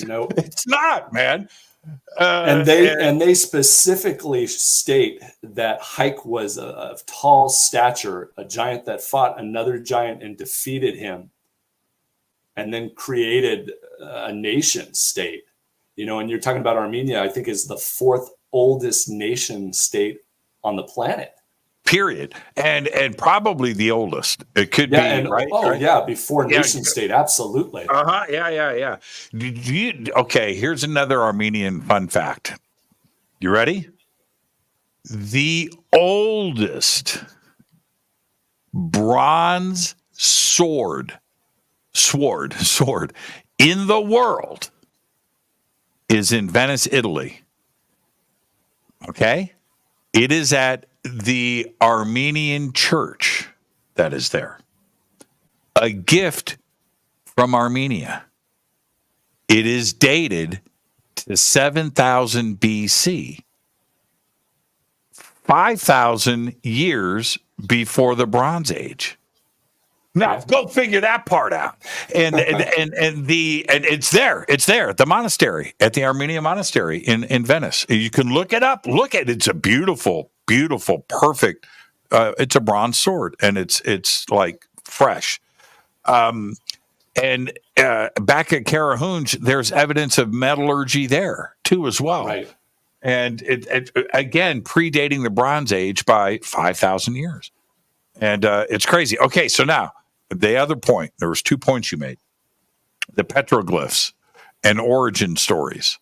No, it's not, man. And they specifically state that Hike was of tall stature, a giant that fought another giant and defeated him, and then created a nation state. And you're talking about Armenia, I think is the fourth oldest nation state on the planet. Period. And probably the oldest. It could be, right? Oh, right? yeah, before nation state, absolutely. Yeah. Okay, here's another Armenian fun fact. You ready? The oldest bronze sword in the world is in Venice, Italy. Okay? It is at the Armenian church that is there. A gift from Armenia. It is dated to 7000 BC. 5,000 years before the Bronze Age. Now, go figure that part out. And it's there at the monastery, at the Armenian monastery in Venice. You can look it up. Look at it. It's a beautiful, perfect. It's a bronze sword, and it's like fresh. And back at Karahoonj, there's evidence of metallurgy there too, as well. Right. And it again predating the Bronze Age by 5,000 years. And it's crazy. Okay, so now the other point. There was 2 points you made: the petroglyphs and origin stories.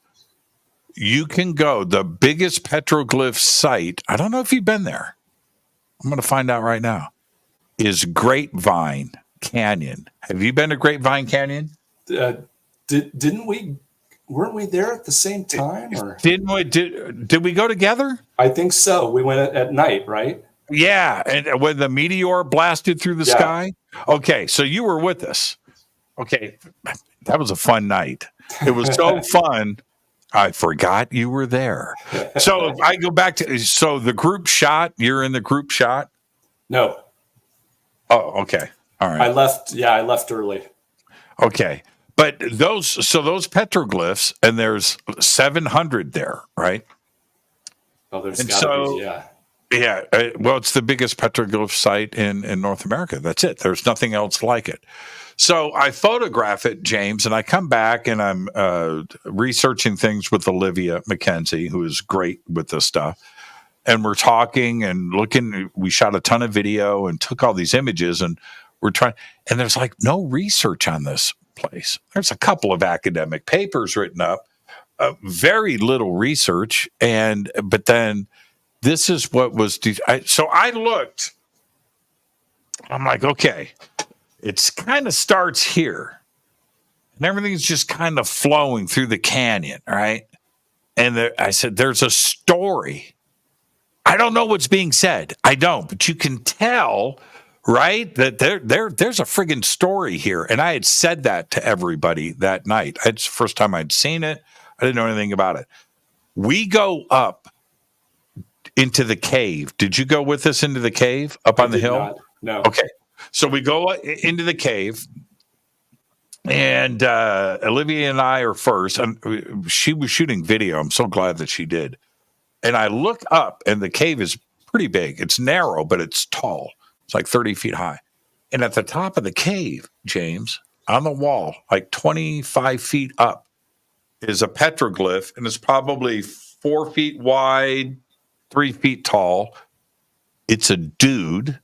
You can go. The biggest petroglyph site, I don't know if you've been there. I'm going to find out right now, is Grapevine Canyon. Have you been to Grapevine Canyon? Didn't we? Weren't we there at the same time? Or? Didn't we? Did we go together? I think so. We went at night, right? Yeah, and when the meteor blasted through the sky. Okay, so you were with us. Okay, that was a fun night. It was so fun. I forgot you were there. So if I go back to the group shot. You're in the group shot. No. Oh, okay. All right. I left early. Okay. But those petroglyphs, and there's 700 there, right? Oh, there's got to be, yeah. Yeah. Well, it's the biggest petroglyph site in North America. That's it. There's nothing else like it. So I photograph it, James, and I come back and I'm researching things with Olivia McKenzie, who is great with this stuff. And we're talking and looking. We shot a ton of video and took all these images, and we're trying. And there's like no research on this place. There's a couple of academic papers written up, very little research, but then this is what was. So I looked. I'm like, okay, it's kind of starts here, and everything's just kind of flowing through the canyon, right? And I said, there's a story. I don't know what's being said. I don't, but you can tell. Right? That there's a friggin' story here. And I had said that to everybody that night. It's the first time I'd seen it. I didn't know anything about it. We go up into the cave. Did you go with us into the cave up on the hill? Not. No. Okay. So we go into the cave, and Olivia and I are first. And she was shooting video. I'm so glad that she did. And I look up, and the cave is pretty big. It's narrow, but it's tall. It's like 30 feet high. And at the top of the cave, James, on the wall, like 25 feet up, is a petroglyph, and it's probably 4 feet wide, 3 feet tall. It's a dude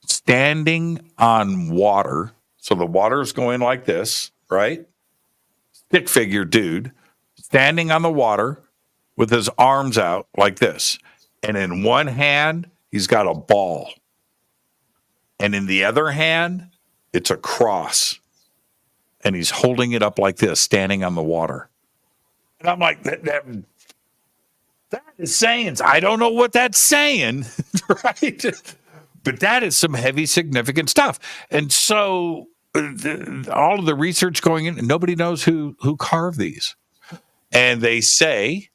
standing on water. So the water is going like this, right? Stick figure dude standing on the water with his arms out like this. And in one hand, he's got a ball. And in the other hand, it's a cross. And he's holding it up like this, standing on the water. And I'm like, that is saying, I don't know what that's saying, right? But that is some heavy, significant stuff. And so all of the research going in, nobody knows who carved these. And they say,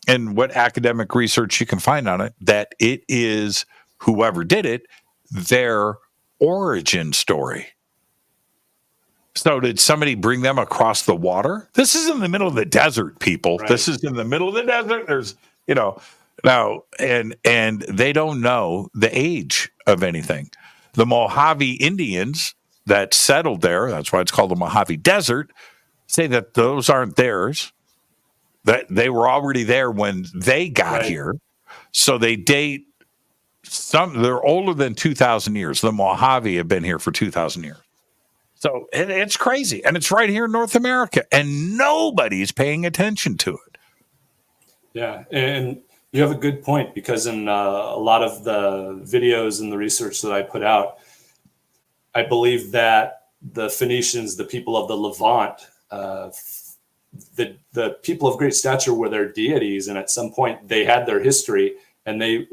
and what academic research you can find on it, that it is whoever did it, their origin story. So did somebody bring them across the water? This is in the middle of the desert, people. Right. This is in the middle of the desert. There's, now, and they don't know the age of anything. The Mojave Indians that settled there, that's why it's called the Mojave Desert, say that those aren't theirs, that they were already there when they got here. So they date they're older than 2,000 years. The Mojave have been here for 2,000 years. So it's crazy. And it's right here in North America, and nobody's paying attention to it. Yeah. And you have a good point, because in a lot of the videos and the research that I put out, I believe that the Phoenicians, the people of the Levant, the people of great stature were their deities. And at some point they had their history, and they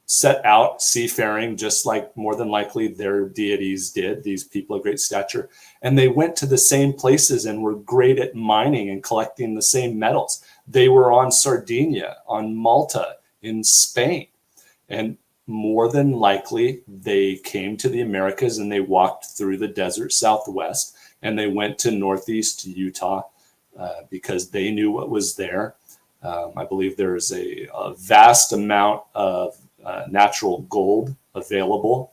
set out seafaring, just like more than likely their deities did, these people of great stature. And they went to the same places and were great at mining and collecting the same metals. They were on Sardinia, on Malta, in Spain. And more than likely, they came to the Americas and they walked through the desert Southwest, and they went to Northeast Utah because they knew what was there. I believe there is a vast amount of natural gold available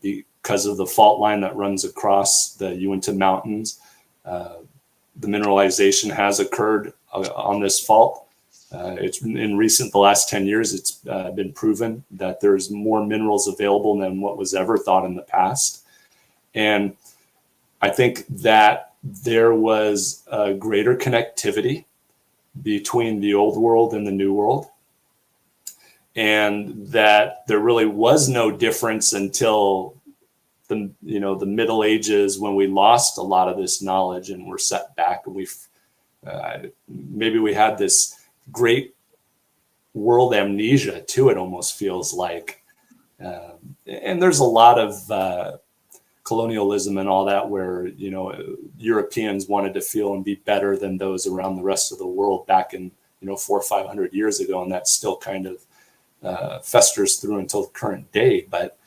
because of the fault line that runs across the Uinta Mountains. The mineralization has occurred on this fault. It's in the last 10 years, it's been proven that there's more minerals available than what was ever thought in the past. And I think that there was a greater connectivity between the old world and the new world, and that there really was no difference until the Middle Ages, when we lost a lot of this knowledge and we're set back, and maybe we had this great world amnesia too, it almost feels like. And there's a lot of colonialism and all that, where Europeans wanted to feel and be better than those around the rest of the world back in 400 or 500 years ago, and that still kind of festers through until the current day. But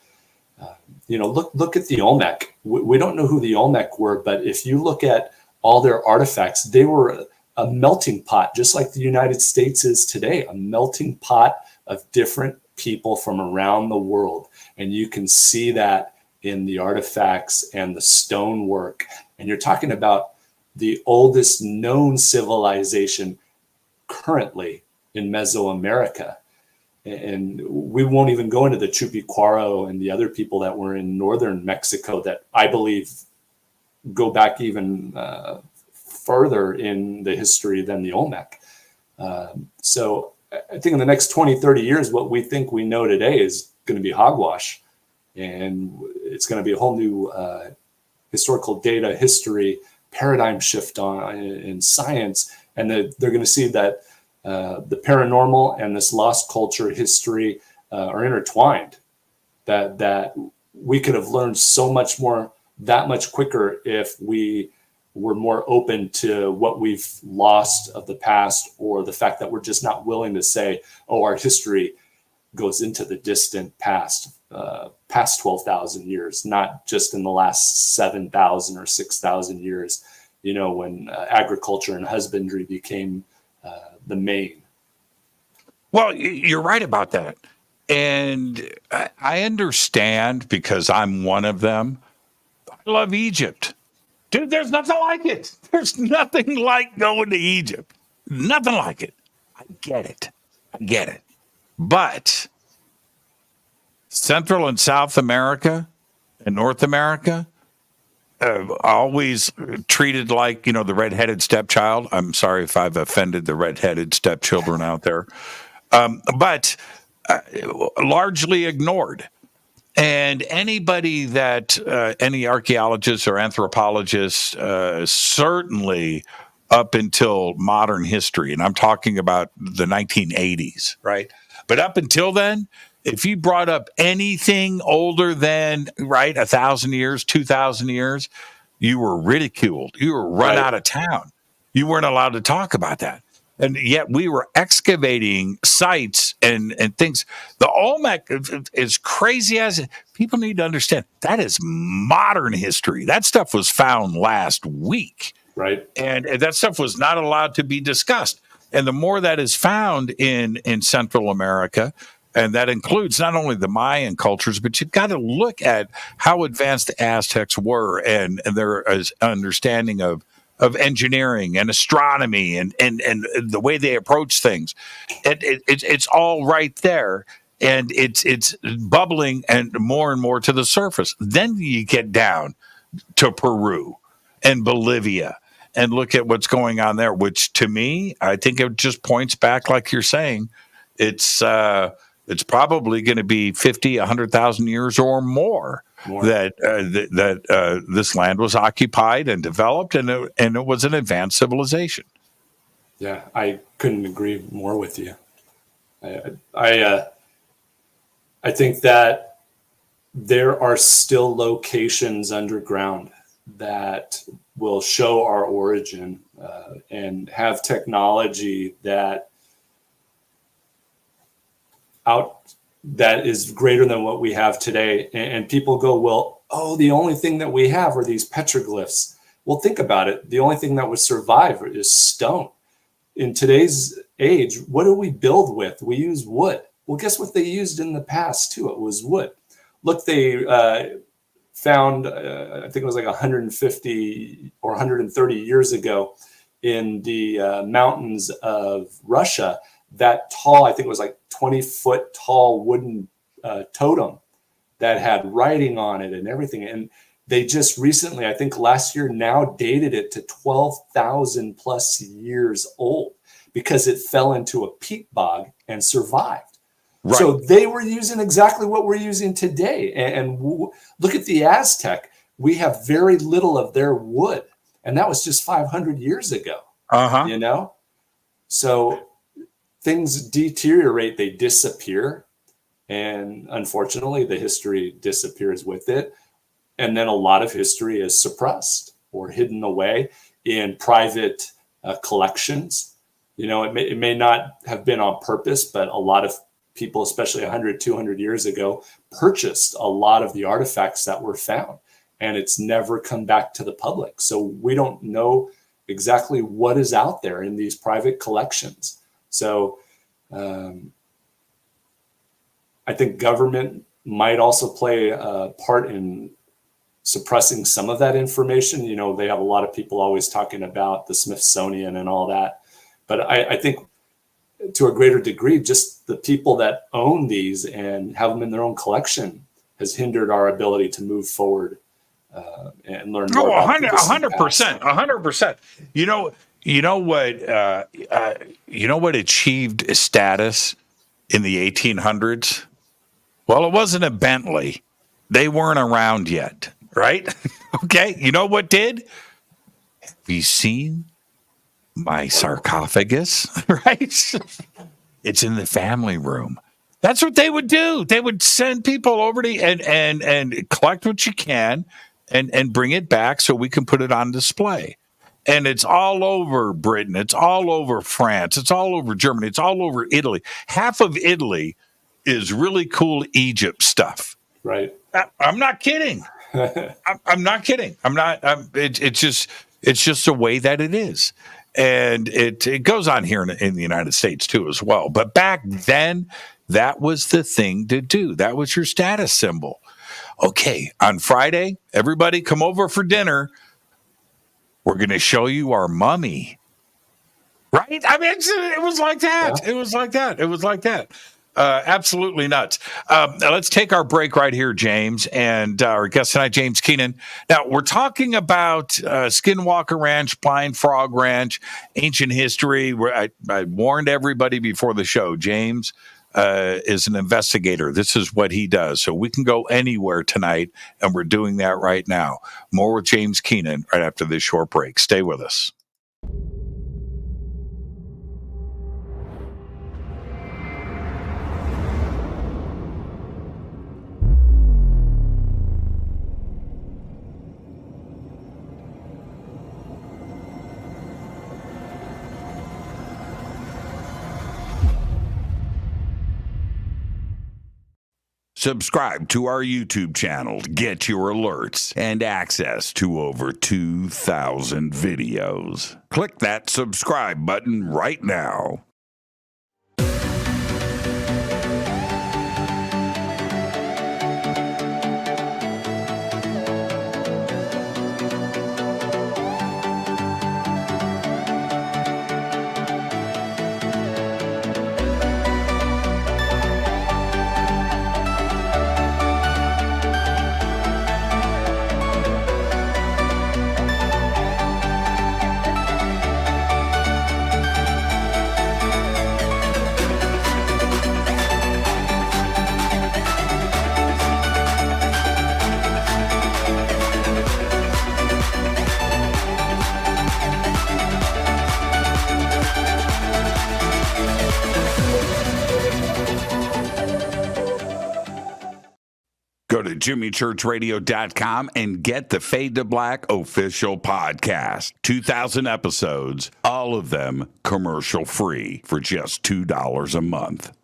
look at the Olmec. We don't know who the Olmec were, but if you look at all their artifacts, they were a melting pot, just like the United States is today, a melting pot of different people from around the world. And you can see that in the artifacts and the stonework. And you're talking about the oldest known civilization currently in Mesoamerica. And we won't even go into the Chupiquaro and the other people that were in northern Mexico that I believe go back even further in the history than the Olmec. So I think in the next 20, 30 years, what we think we know today is going to be hogwash. And it's going to be a whole new historical data history paradigm shift in science. And they're going to see that the paranormal and this lost culture history are intertwined, that we could have learned so much more that much quicker if we were more open to what we've lost of the past, or the fact that we're just not willing to say, oh, our history goes into the distant past 12,000 years, not just in the last 7,000 or 6,000 years, when agriculture and husbandry became the main. Well, you're right about that. And I understand, because I'm one of them. I love Egypt. Dude, there's nothing like it. There's nothing like going to Egypt. Nothing like it. I get it. But Central and South America and North America, always treated like, the redheaded stepchild. I'm sorry if I've offended the redheaded stepchildren out there, but largely ignored. And anybody that any archaeologists or anthropologists, certainly up until modern history, and I'm talking about the 1980s, right? But up until then, if you brought up anything older than 1,000 years, 2,000 years, you were ridiculed. You were run out of town. You weren't allowed to talk about that. And yet we were excavating sites and things. The Olmec, as crazy as it, people need to understand, that is modern history. That stuff was found last week. Right. And that stuff was not allowed to be discussed. And the more that is found in Central America, and that includes not only the Mayan cultures, but you've got to look at how advanced the Aztecs were and their understanding of engineering and astronomy and the way they approach things. It's all right there. And it's bubbling and more to the surface. Then you get down to Peru and Bolivia and look at what's going on there, which to me, I think it just points back, like you're saying, it's probably going to be 50, 100,000 years or more that this land was occupied and developed, and it was an advanced civilization. Yeah, I couldn't agree more with you. I think that there are still locations underground that will show our origin and have technology that is greater than what we have today. And people go, well, the only thing that we have are these petroglyphs. Well, think about it. The only thing that would survive is stone. In today's age, what do we build with? We use wood. Well, guess what they used in the past too? It was wood. Look, they found, I think it was like 150 or 130 years ago in the mountains of Russia, that tall, I think it was like 20-foot tall wooden totem that had writing on it and everything. And they just recently, I think last year, now dated it to 12,000 plus years old because it fell into a peat bog and survived. Right. So they were using exactly what we're using today. And look at the Aztec. We have very little of their wood. And that was just 500 years ago, you know? So things deteriorate, they disappear. And unfortunately, the history disappears with it. And then a lot of history is suppressed or hidden away in private collections. You know, it may not have been on purpose, but a lot of people, especially 100, 200 years ago, purchased a lot of the artifacts that were found, and it's never come back to the public. So we don't know exactly what is out there in these private collections. So I think government might also play a part in suppressing some of that information. You know, they have a lot of people always talking about the Smithsonian and all that. But I think to a greater degree, just the people that own these and have them in their own collection has hindered our ability to move forward and learn more. 100%. You know what achieved status in the 1800s? Well, it wasn't a Bentley. They weren't around yet, right? Okay. You know what did? Have you seen my sarcophagus? Right? It's in the family room. That's what they would do. They would send people over to and collect what you can and bring it back so we can put it on display. And it's all over Britain. It's all over France. It's all over Germany. It's all over Italy. Half of Italy is really cool Egypt stuff. Right. I'm not kidding. I'm not kidding. It's just the way that it is. And it goes on here in the United States too as well. But back then, that was the thing to do. That was your status symbol. Okay, on Friday, everybody come over for dinner. We're going to show you our mummy. Right? I mean, it was like that. Yeah. It was like that. Absolutely nuts. Let's take our break right here, James, and our guest tonight, James Keenan. Now, we're talking about Skinwalker Ranch, Blind Frog Ranch, ancient history. I warned everybody before the show, James is an investigator. This is what he does. So we can go anywhere tonight, and we're doing that right now. More with James Keenan right after this short break. Stay with us. Subscribe to our YouTube channel to get your alerts and access to over 2,000 videos. Click that subscribe button right now. Go to JimmyChurchRadio.com and get the Fade to Black official podcast. 2,000 episodes, all of them commercial free for just $2 a month.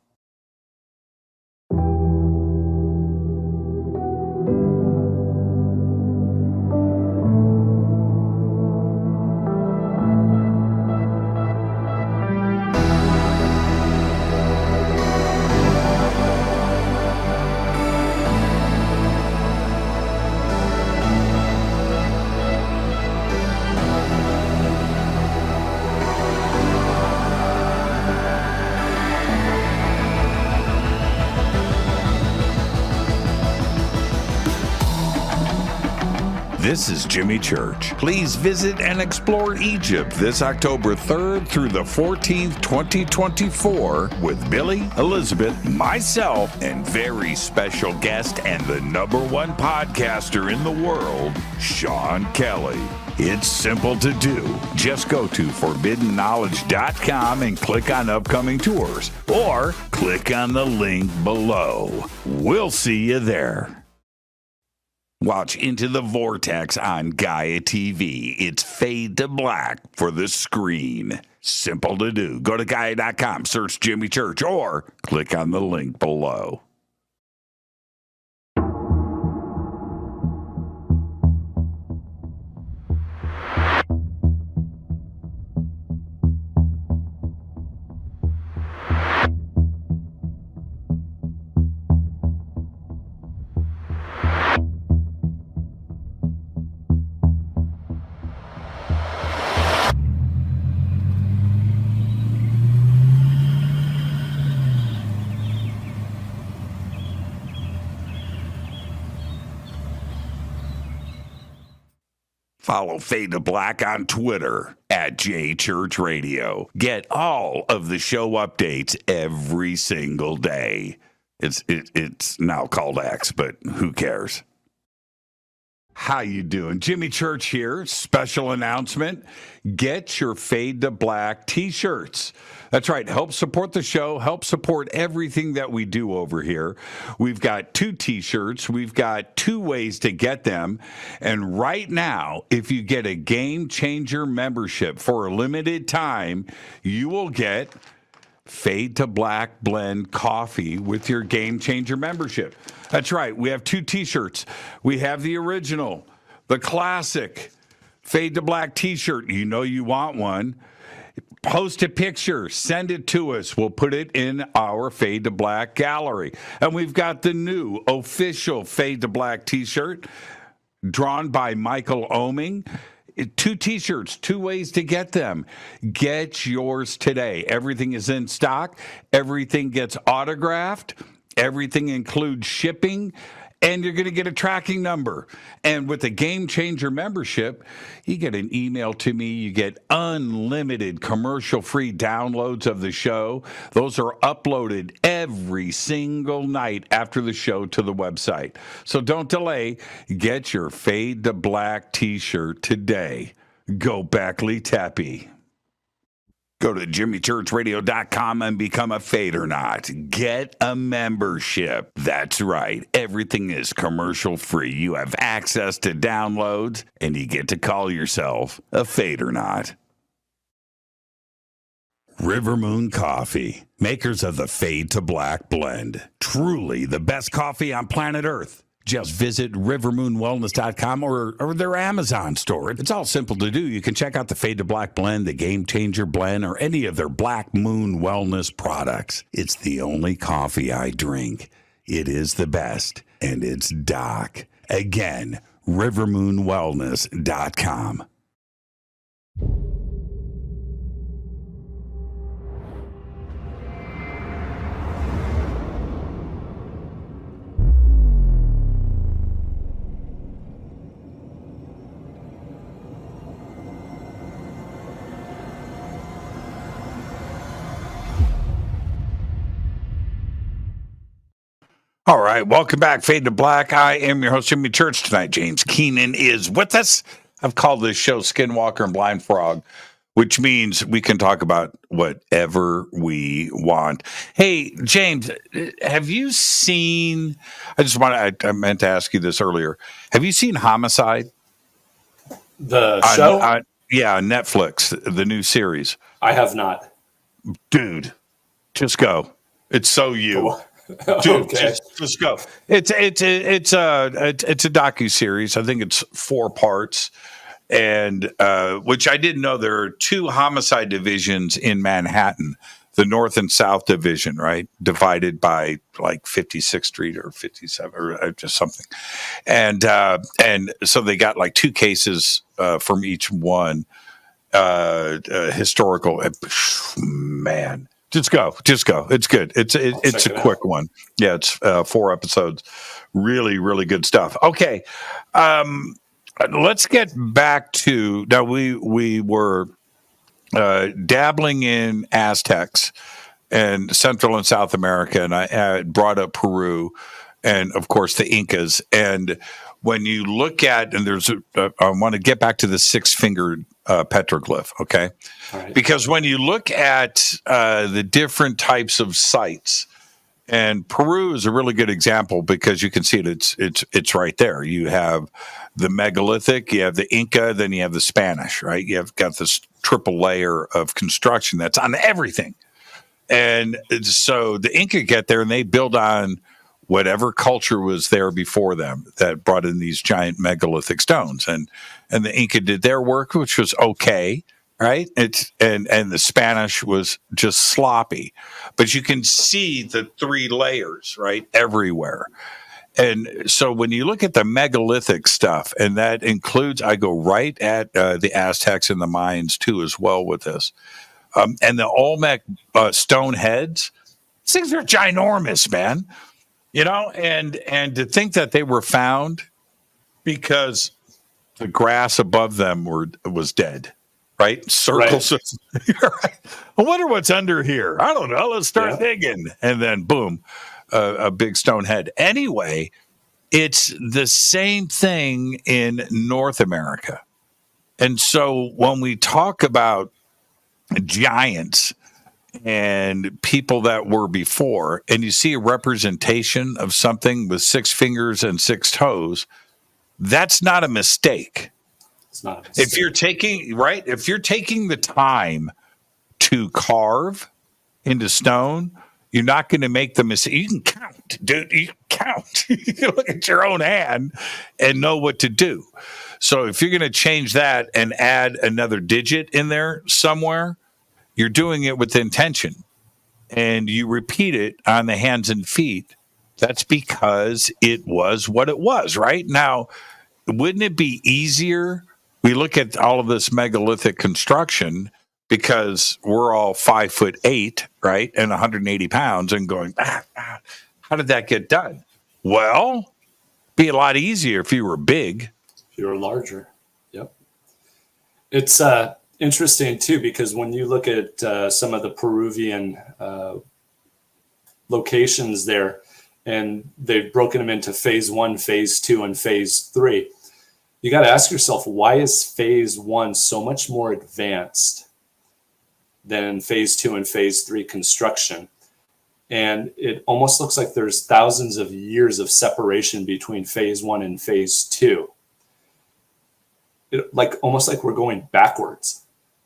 This is Jimmy Church. Please visit and explore Egypt this October 3rd through the 14th, 2024 with Billy, Elizabeth, myself, and very special guest and the #1 podcaster in the world, Sean Kelly. It's simple to do. Just go to ForbiddenKnowledge.com and click on upcoming tours, or click on the link below. We'll see you there. Watch Into the Vortex on Gaia TV. It's Fade to Black for the screen. Simple to do. Go to Gaia.com, search Jimmy Church, or click on the link below. Follow Fade to Black on Twitter at JChurchRadio. Get all of the show updates every single day. It's now called X, but who cares? How you doing? Jimmy Church here. Special announcement. Get your Fade to Black T-shirts. That's right. Help support the show. Help support everything that we do over here. We've got 2 T-shirts. We've got 2 ways to get them. And right now, if you get a Game Changer membership for a limited time, you will get Fade to Black Blend coffee with your Game Changer membership. That's right. We have 2 T-shirts. We have the original, the classic Fade to Black T-shirt. You know you want one. Post a picture. Send it to us. We'll put it in our Fade to Black gallery. And we've got the new official Fade to Black T-shirt drawn by Michael Oming. 2 T-shirts, 2 ways to get them. Get yours today. Everything is in stock. Everything gets autographed. Everything includes shipping. And you're going to get a tracking number. And with the Game Changer membership, you get an email to me. You get unlimited commercial-free downloads of the show. Those are uploaded every single night after the show to the website. So don't delay. Get your Fade to Black T-shirt today. Go Backley Tappy. Go to JimmyChurchRadio.com and become a Fadernaut. Get a membership. That's right. Everything is commercial free. You have access to downloads, and you get to call yourself a Fadernaut. River Moon Coffee, makers of the Fade to Black blend. Truly the best coffee on planet Earth. Just visit rivermoonwellness.com or their Amazon store. It's all simple to do. You can check out the Fade to Black blend, the Game Changer blend, or any of their Black Moon Wellness products. It's the only coffee I drink. It is the best, and it's Doc. Again, rivermoonwellness.com. All right, welcome back, Fade to Black. I am your host, Jimmy Church. Tonight, James Keenan is with us. I've called this show Skinwalker and Blind Frog, which means we can talk about whatever we want. Hey, James, have you seen, I meant to ask you this earlier. Have you seen Homicide? The show? Yeah, Netflix, the new series. I have not. Dude, just go. It's so you. Oh. Dude, Okay. just go. It's a docuseries. I think it's 4 parts, and which I didn't know there are 2 homicide divisions in Manhattan, the North and South Division, right, divided by like 56th Street or 57 or just something, and so they got like 2 cases from each one, historical. Man. Just go. It's good. It's a quick one. Yeah, it's 4 episodes. Really, really good stuff. Okay, let's get back to now. We were dabbling in Aztecs and Central and South America, and I had brought up Peru, and of course the Incas. And when you look at, and I want to get back to the 6-fingered petroglyph, okay? Right. Because when you look at the different types of sites, and Peru is a really good example because you can see it. It's right there. You have the megalithic, you have the Inca, then you have the Spanish, right? You have got this triple layer of construction that's on everything. And so the Inca get there and they build on whatever culture was there before them that brought in these giant megalithic stones, and the Inca did their work, which was okay, right? And the Spanish was just sloppy, but you can see the 3 layers, right, everywhere. And so when you look at the megalithic stuff, and that includes, I go right at the Aztecs and the Mayans too, as well with this, and the Olmec stone heads. These things are ginormous, man. You know, and to think that they were found because the grass above them was dead, right? Circles. Right. I wonder what's under here. I don't know. Let's start digging. And then, boom, a big stone head. Anyway, it's the same thing in North America. And so when we talk about giants and people that were before, and you see a representation of something with 6 fingers and 6 toes, that's not a mistake. It's not a mistake. If you're taking the time to carve into stone, you're not going to make the mistake. You can count, dude. You can count. You can look at your own hand and know what to do. So if you're going to change that and add another digit in there somewhere, you're doing it with intention, and you repeat it on the hands and feet. That's because it was what it was, right? Now, wouldn't it be easier? We look at all of this megalithic construction because we're all 5'8", right, and 180 pounds, and going, how did that get done? Well, be a lot easier if you were big. If you were larger. Yep. It's interesting too, because when you look at some of the Peruvian locations there, and they've broken them into phase 1, phase 2, and phase 3, you got to ask yourself, why is phase 1 so much more advanced than phase 2 and phase 3 construction? And it almost looks like there's thousands of years of separation between phase 1 and phase 2. Almost like we're going backwards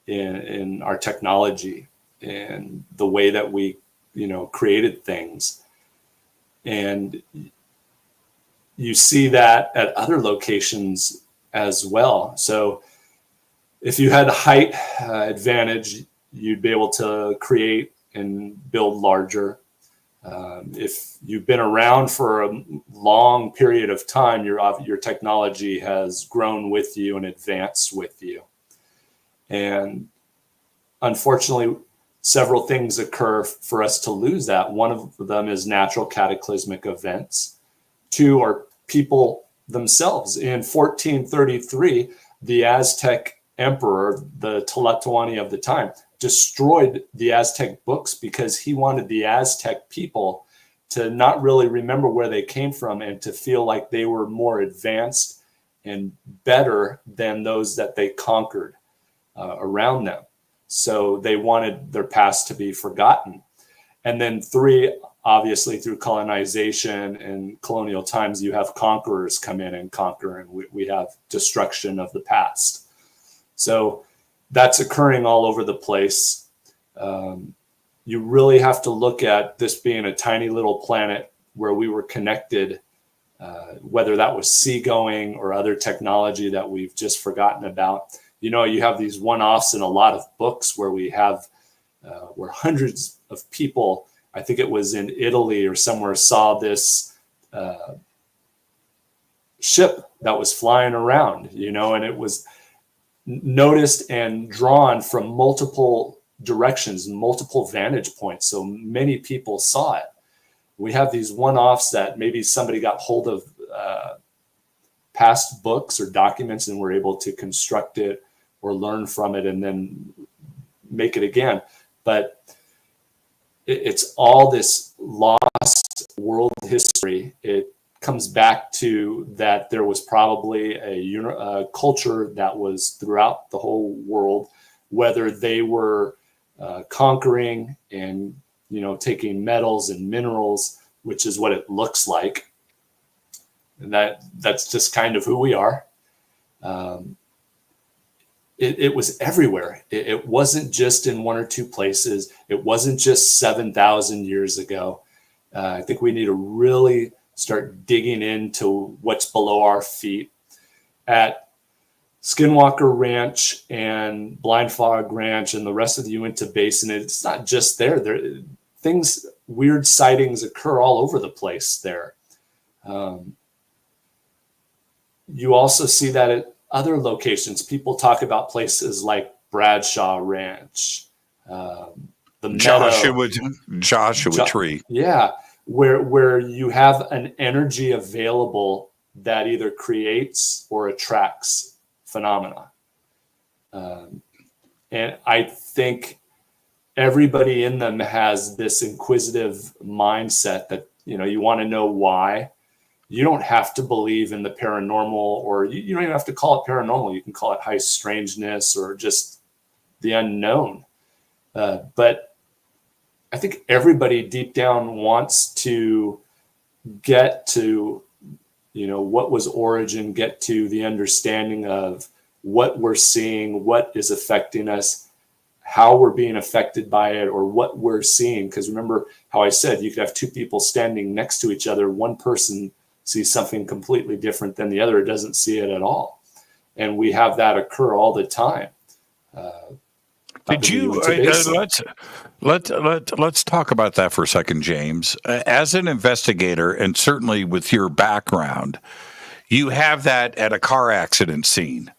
in our technology. and the way that we, created things. And you see that at other locations as well. So if you had a height advantage, you'd be able to create and build larger. If you've been around for a long period of time, your technology has grown with you and advanced with you. And unfortunately, several things occur for us to lose that. One of them is natural cataclysmic events. Two are people themselves. In 1433, the Aztec emperor, the Tlatoani of the time, destroyed the Aztec books because he wanted the Aztec people to not really remember where they came from and to feel like they were more advanced and better than those that they conquered around them. So they wanted their past to be forgotten. And then three, obviously through colonization and colonial times, you have conquerors come in and conquer, and we have destruction of the past. So that's occurring all over the place. You really have to look at this being a tiny little planet where we were connected, whether that was seagoing or other technology that we've just forgotten about. You have these one-offs in a lot of books where we have, where hundreds of people, I think it was in Italy or somewhere, saw this ship that was flying around, and it was noticed and drawn from multiple directions, multiple vantage points. So many people saw it. We have these one-offs that maybe somebody got hold of past books or documents and were able to construct it or learn from it and then make it again. But it's all this lost world history. It comes back to that there was probably a culture that was throughout the whole world, whether they were conquering and taking metals and minerals, which is what it looks like, and that's just kind of who we are. It was everywhere. It wasn't just in one or two places. It wasn't just 7,000 years ago. I think we need to really start digging into what's below our feet. At Skinwalker Ranch and Blind Fog Ranch and the rest of the Uinta Basin, it's not just there. Weird sightings occur all over the place there. You also see that at other locations. People talk about places like Bradshaw Ranch, the Joshua Tree. Yeah, where you have an energy available that either creates or attracts phenomena. And I think everybody in them has this inquisitive mindset that, you want to know why. You don't have to believe in the paranormal, or you don't even have to call it paranormal. You can call it high strangeness or just the unknown. But I think everybody deep down wants to get to, what was origin, get to the understanding of what we're seeing, what is affecting us, how we're being affected by it, or what we're seeing. Because remember how I said you could have two people standing next to each other. One person sees something completely different than the other, doesn't see it at all. And we have that occur all the time. Did you let's talk about that for a second, James. As an investigator, and certainly with your background, you have that at a car accident scene,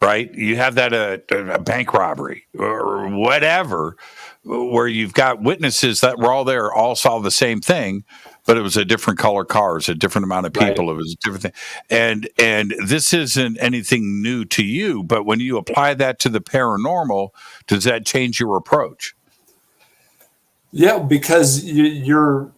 right? You have that at a bank robbery or whatever, where you've got witnesses that were all there, all saw the same thing, but it was a different color cars, a different amount of people. Right. It was a different thing. And this isn't anything new to you, but when you apply that to the paranormal, does that change your approach? Yeah, because you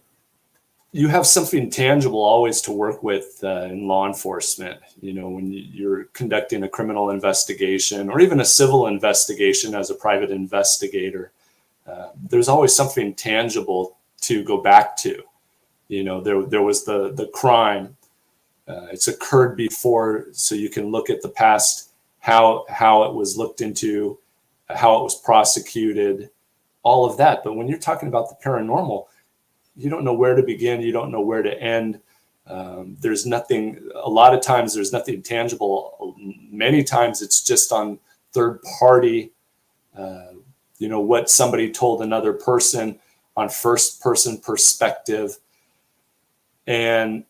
have something tangible always to work with in law enforcement. When you're conducting a criminal investigation or even a civil investigation as a private investigator, there's always something tangible to go back to. There was the crime. It's occurred before, so you can look at the past, how it was looked into, how it was prosecuted, all of that. But when you're talking about the paranormal, you don't know where to begin. You don't know where to end. There's nothing, a lot of times there's nothing tangible. Many times it's just on third party, what somebody told another person on first person perspective. And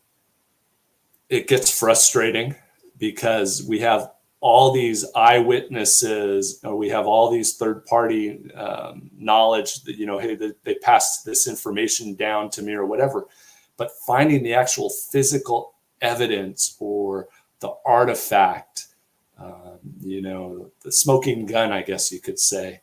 it gets frustrating because we have all these eyewitnesses, or we have all these third party knowledge that, hey, they passed this information down to me or whatever. But finding the actual physical evidence or the artifact, the smoking gun, I guess you could say,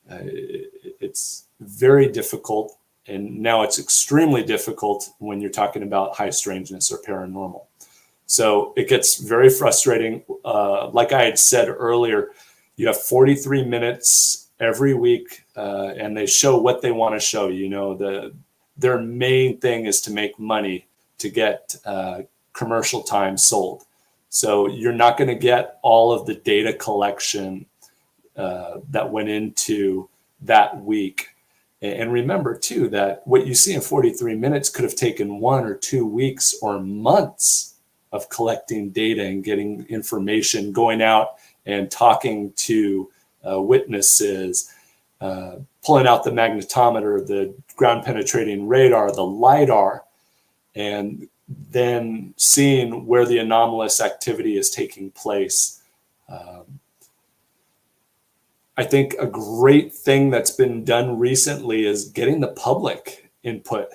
it's very difficult. And now it's extremely difficult when you're talking about high strangeness or paranormal. So it gets very frustrating. Like I had said earlier, you have 43 minutes every week, and they show what they want to show. Their main thing is to make money, to get commercial time sold. So you're not going to get all of the data collection that went into that week. And remember, too, that what you see in 43 minutes could have taken 1 or 2 weeks or months of collecting data and getting information, going out and talking to witnesses, pulling out the magnetometer, the ground penetrating radar, the LiDAR, and then seeing where the anomalous activity is taking place. I think a great thing that's been done recently is getting the public input.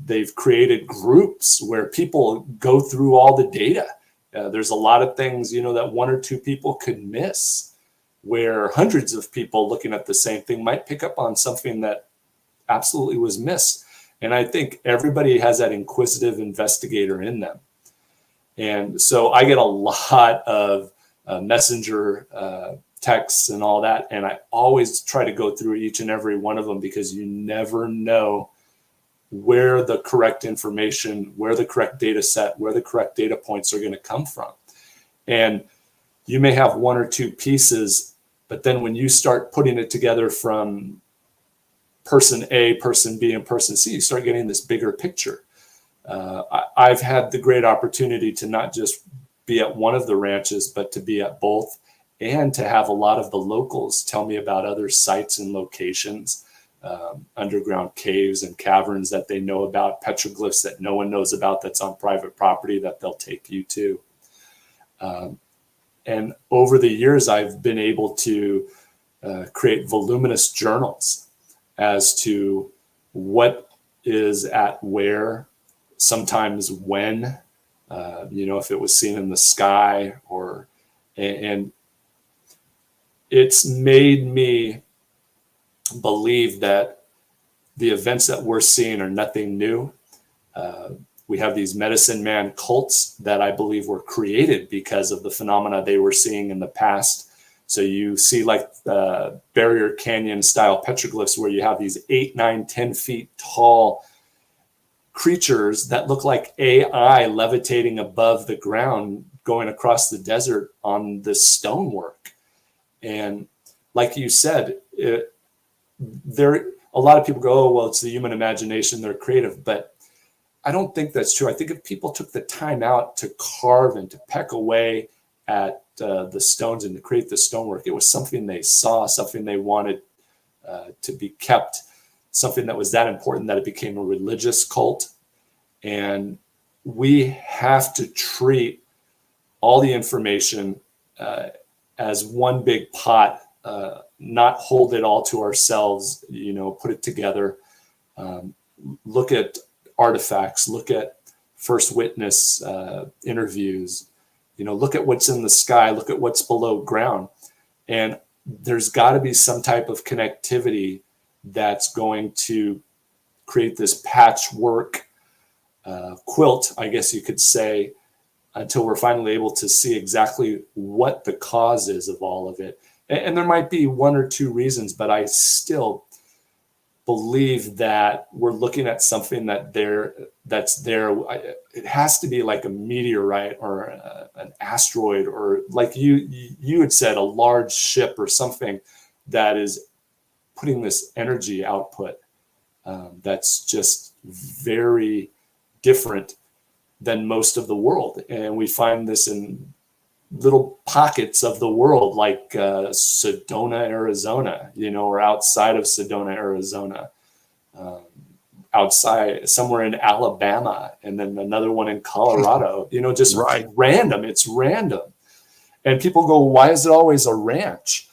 They've created groups where people go through all the data. There's a lot of things, that 1 or 2 people could miss, where hundreds of people looking at the same thing might pick up on something that absolutely was missed. And I think everybody has that inquisitive investigator in them. And so I get a lot of messenger texts and all that. And I always try to go through each and every one of them, because you never know where the correct information, where the correct data set, where the correct data points are going to come from. And you may have 1 or 2 pieces, but then when you start putting it together from person A, person B, and person C, you start getting this bigger picture. I've had the great opportunity to not just be at one of the ranches, but to be at both, and to have a lot of the locals tell me about other sites and locations, underground caves and caverns that they know about, petroglyphs that no one knows about that's on private property that they'll take you to. And over the years, I've been able to create voluminous journals as to what is at where, sometimes when, if it was seen in the sky, and it's made me believe that the events that we're seeing are nothing new. We have these medicine man cults that I believe were created because of the phenomena they were seeing in the past. So you see like the Barrier Canyon style petroglyphs, where you have these 8, 9, 10 feet tall creatures that look like AI levitating above the ground, going across the desert on this stonework. And like you said, a lot of people go, oh, well, it's the human imagination, they're creative. But I don't think that's true. I think if people took the time out to carve and to peck away at the stones and to create the stonework, it was something they saw, something they wanted to be kept, something that was that important that it became a religious cult. And we have to treat all the information as one big pot, not hold it all to ourselves, put it together, look at artifacts, look at first witness interviews, look at what's in the sky, look at what's below ground. And there's got to be some type of connectivity that's going to create this patchwork quilt, I guess you could say, until we're finally able to see exactly what the cause is of all of it. And there might be 1 or 2 reasons, but I still believe that we're looking at something that's there. It has to be like a meteorite or an asteroid, or like you had said, a large ship or something that is putting this energy output that's just very different than most of the world. And we find this in little pockets of the world, like Sedona, Arizona, or outside of Sedona, Arizona, outside somewhere in Alabama, and then another one in Colorado, just random. It's random. And people go, why is it always a ranch?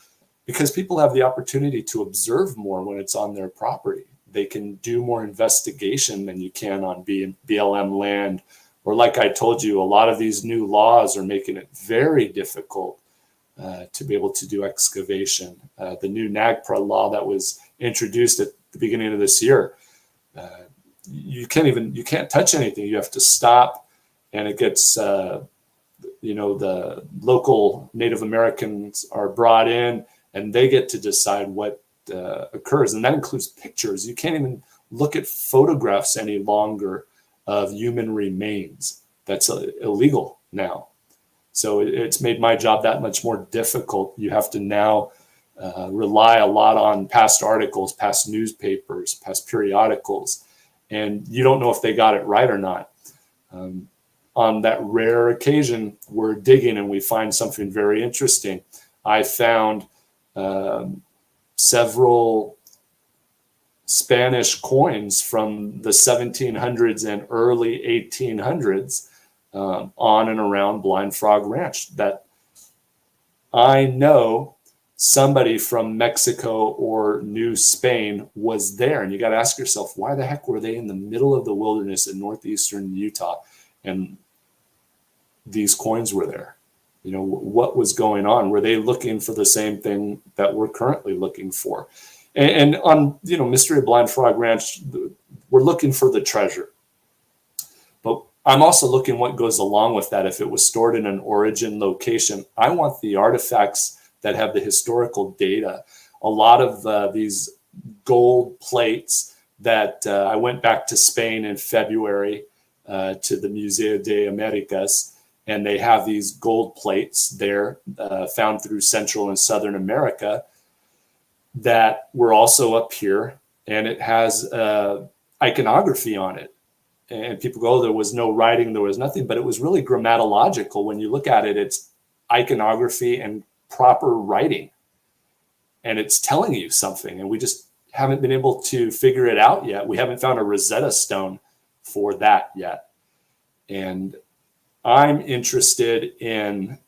Because people have the opportunity to observe more when it's on their property. They can do more investigation than you can on BLM land. Or like I told you, a lot of these new laws are making it very difficult to be able to do excavation. The new NAGPRA law that was introduced at the beginning of this year, you can't touch anything. You have to stop, and it gets, the local Native Americans are brought in, and they get to decide what occurs. And that includes pictures. You can't even look at photographs any longer of human remains. That's illegal now. So it's made my job that much more difficult. You have to now rely a lot on past articles, past newspapers, past periodicals, and you don't know if they got it right or not. On that rare occasion, we're digging and we find something very interesting. I found several Spanish coins from the 1700s and early 1800s on and around Blind Frog Ranch that I know somebody from Mexico or New Spain was there. And you got to ask yourself, why the heck were they in the middle of the wilderness in northeastern Utah and these coins were there? What was going on? Were they looking for the same thing that we're currently looking for? And on, Mystery of Blind Frog Ranch, we're looking for the treasure. But I'm also looking what goes along with that. If it was stored in an origin location, I want the artifacts that have the historical data. A lot of these gold plates that I went back to Spain in February to the Museo de Americas, and they have these gold plates there found through Central and Southern America that were also up here, and it has iconography on it. And people go, there was no writing, there was nothing, but it was really grammatological. When you look at it, it's iconography and proper writing, and it's telling you something, and we just haven't been able to figure it out yet. We haven't found a Rosetta Stone for that yet. And I'm interested in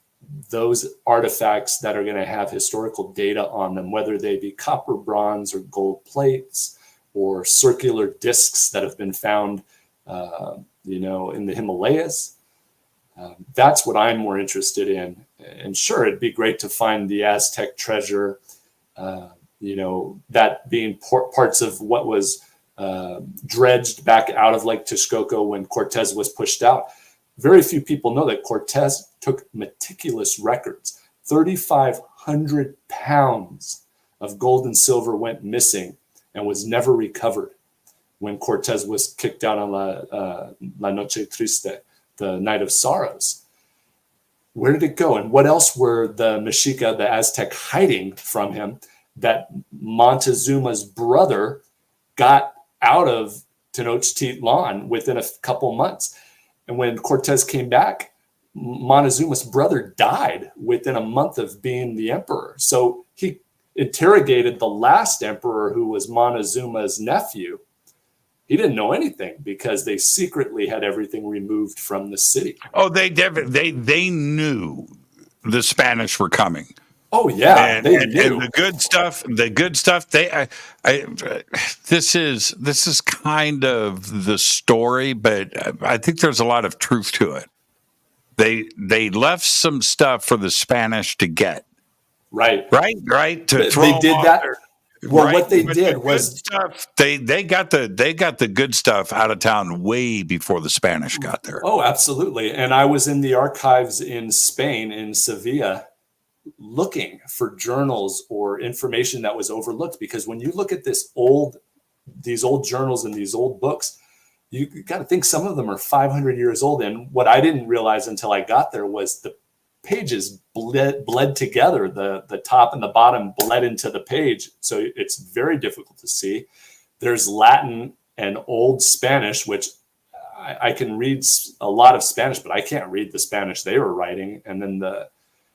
those artifacts that are going to have historical data on them, whether they be copper, bronze, or gold plates, or circular discs that have been found, in the Himalayas. That's what I'm more interested in. And sure, it'd be great to find the Aztec treasure, that being parts of what was dredged back out of Lake Texcoco when Cortez was pushed out. Very few people know that Cortez took meticulous records. 3,500 pounds of gold and silver went missing and was never recovered when Cortez was kicked out on La Noche Triste, the Night of Sorrows. Where did it go? And what else were the Mexica, the Aztec, hiding from him that Montezuma's brother got out of Tenochtitlan within a couple months? And when Cortez came back, Montezuma's brother died within a month of being the emperor. So he interrogated the last emperor, who was Montezuma's nephew. He didn't know anything because they secretly had everything removed from the city. Oh, they knew the Spanish were coming. Oh yeah, and the good stuff. This is kind of the story, but I think there's a lot of truth to it. They left some stuff for the Spanish to get. Right. To throw they did that. There. Well, right? What they did was stuff. They got the good stuff out of town way before the Spanish got there. Oh, absolutely. And I was in the archives in Spain, in Sevilla, looking for journals or information that was overlooked. Because when you look at these old journals and these old books, you got to think some of them are 500 years old. And what I didn't realize until I got there was the pages bled together. The top and the bottom bled into the page. So it's very difficult to see. There's Latin and Old Spanish, which I can read a lot of Spanish, but I can't read the Spanish they were writing. And then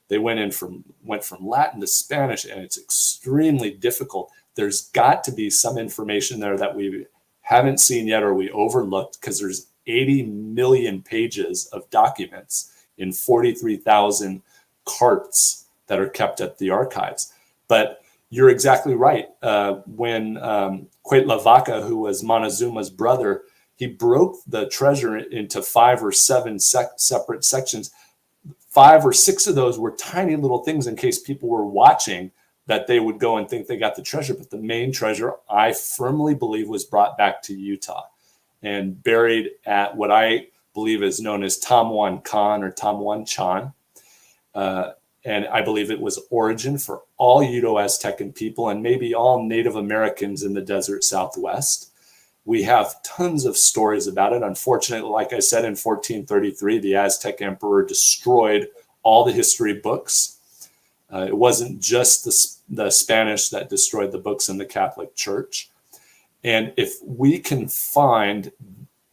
they went from Latin to Spanish, and it's extremely difficult. There's got to be some information there that we haven't seen yet or we overlooked, because there's 80 million pages of documents in 43,000 carts that are kept at the archives. But you're exactly right. When Cuitlahuac, who was Montezuma's brother, he broke the treasure into 5 or 7 separate sections. 5 or 6 of those were tiny little things in case people were watching, that they would go and think they got the treasure. But the main treasure, I firmly believe, was brought back to Utah and buried at what I believe is known as Tamhuan Khan or Tamhuan Chan. And I believe it was origin for all Uto-Aztecan people and maybe all Native Americans in the desert Southwest. We have tons of stories about it. Unfortunately, like I said, in 1433, the Aztec emperor destroyed all the history books. It wasn't just the Spanish that destroyed the books in the Catholic Church. And if we can find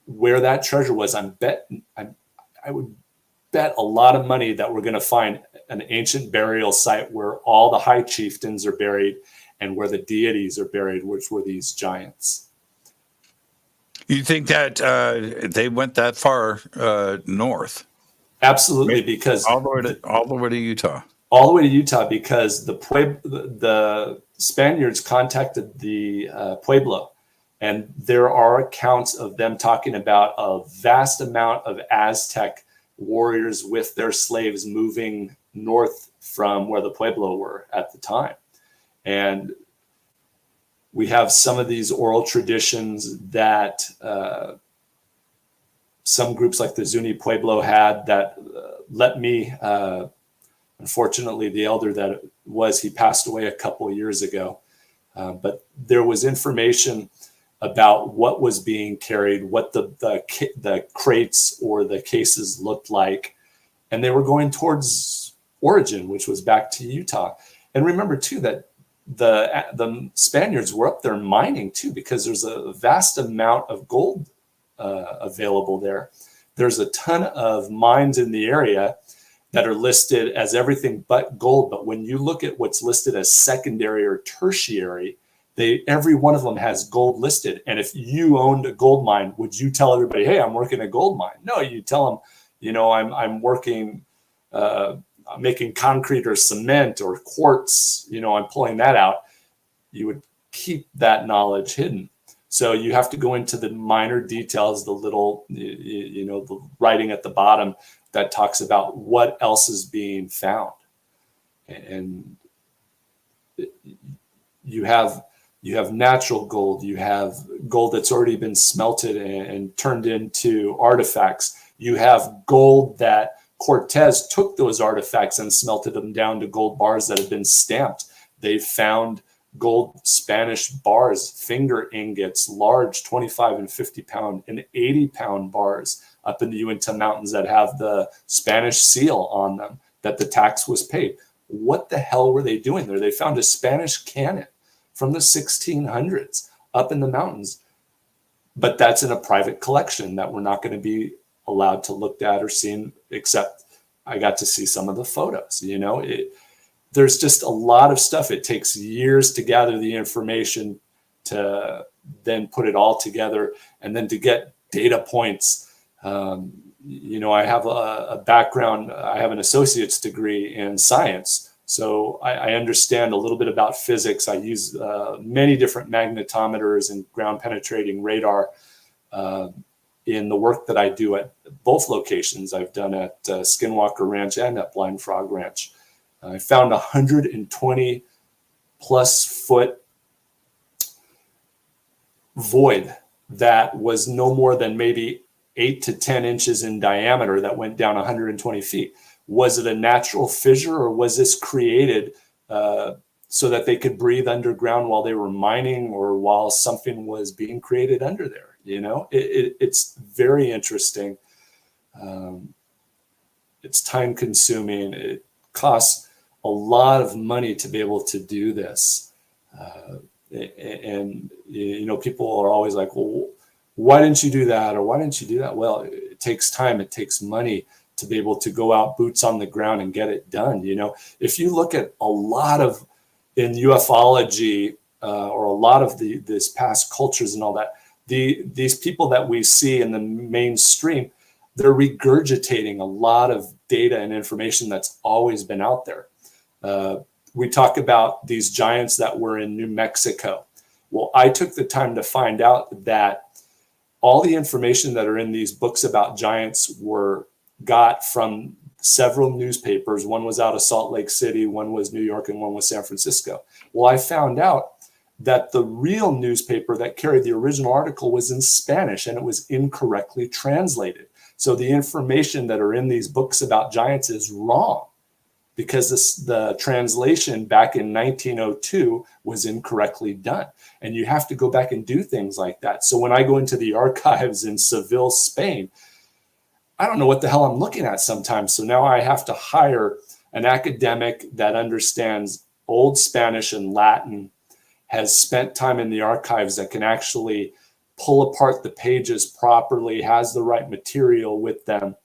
where that treasure was, I would bet a lot of money that we're going to find an ancient burial site where all the high chieftains are buried and where the deities are buried, which were these giants. You think that they went that far north? Absolutely, because all the way to Utah. All the way to Utah, because the Spaniards contacted the Pueblo, and there are accounts of them talking about a vast amount of Aztec warriors with their slaves moving north from where the Pueblo were at the time. And we have some of these oral traditions that some groups like the Zuni Pueblo had that let me, unfortunately, the elder that he passed away a couple of years ago. But there was information about what was being carried, what the crates or the cases looked like. And they were going towards origin, which was back to Utah. And remember, too, that the Spaniards were up there mining, too, because there's a vast amount of gold available there. There's a ton of mines in the area that are listed as everything but gold. But when you look at what's listed as secondary or tertiary, every one of them has gold listed. And if you owned a gold mine, would you tell everybody, hey, I'm working a gold mine? No, you tell them, I'm working, making concrete or cement or quartz, I'm pulling that out. You would keep that knowledge hidden. So you have to go into the minor details, the little, the writing at the bottom that talks about what else is being found. And you have natural gold, you have gold that's already been smelted and turned into artifacts. You have gold that Cortez took those artifacts and smelted them down to gold bars that have been stamped. They found gold Spanish bars, finger ingots, large 25 and 50 pound and 80 pound bars up in the Uinta Mountains that have the Spanish seal on them, that the tax was paid. What the hell were they doing there? They found a Spanish cannon from the 1600s up in the mountains, but that's in a private collection that we're not going to be allowed to look at or seen, except I got to see some of the photos. There's just a lot of stuff. It takes years to gather the information, to then put it all together, and then to get data points. I have a background, I have an associate's degree in science. So I understand a little bit about physics. I use many different magnetometers and ground penetrating radar in the work that I do at both locations. I've done at Skinwalker Ranch and at Blind Frog Ranch. I found 120 plus foot void that was no more than maybe 8 to 10 inches in diameter that went down 120 feet. Was it a natural fissure, or was this created so that they could breathe underground while they were mining, or while something was being created under there? It's very interesting. It's time consuming. It costs a lot of money to be able to do this. And, people are always like, well, why didn't you do that? Or why didn't you do that? Well, it takes time. It takes money to be able to go out boots on the ground and get it done. If you look at a lot of in ufology or a lot of this past cultures and all that, these people that we see in the mainstream, they're regurgitating a lot of data and information that's always been out there. We talk about these giants that were in New Mexico. Well, I took the time to find out that all the information that are in these books about giants were got from several newspapers. One was out of Salt Lake City, one was New York, and one was San Francisco. Well, I found out that the real newspaper that carried the original article was in Spanish, and it was incorrectly translated. So the information that are in these books about giants is wrong, because the translation back in 1902 was incorrectly done. And you have to go back and do things like that. So when I go into the archives in Seville, Spain, I don't know what the hell I'm looking at sometimes. So now I have to hire an academic that understands Old Spanish and Latin, has spent time in the archives, that can actually pull apart the pages properly, has the right material with them,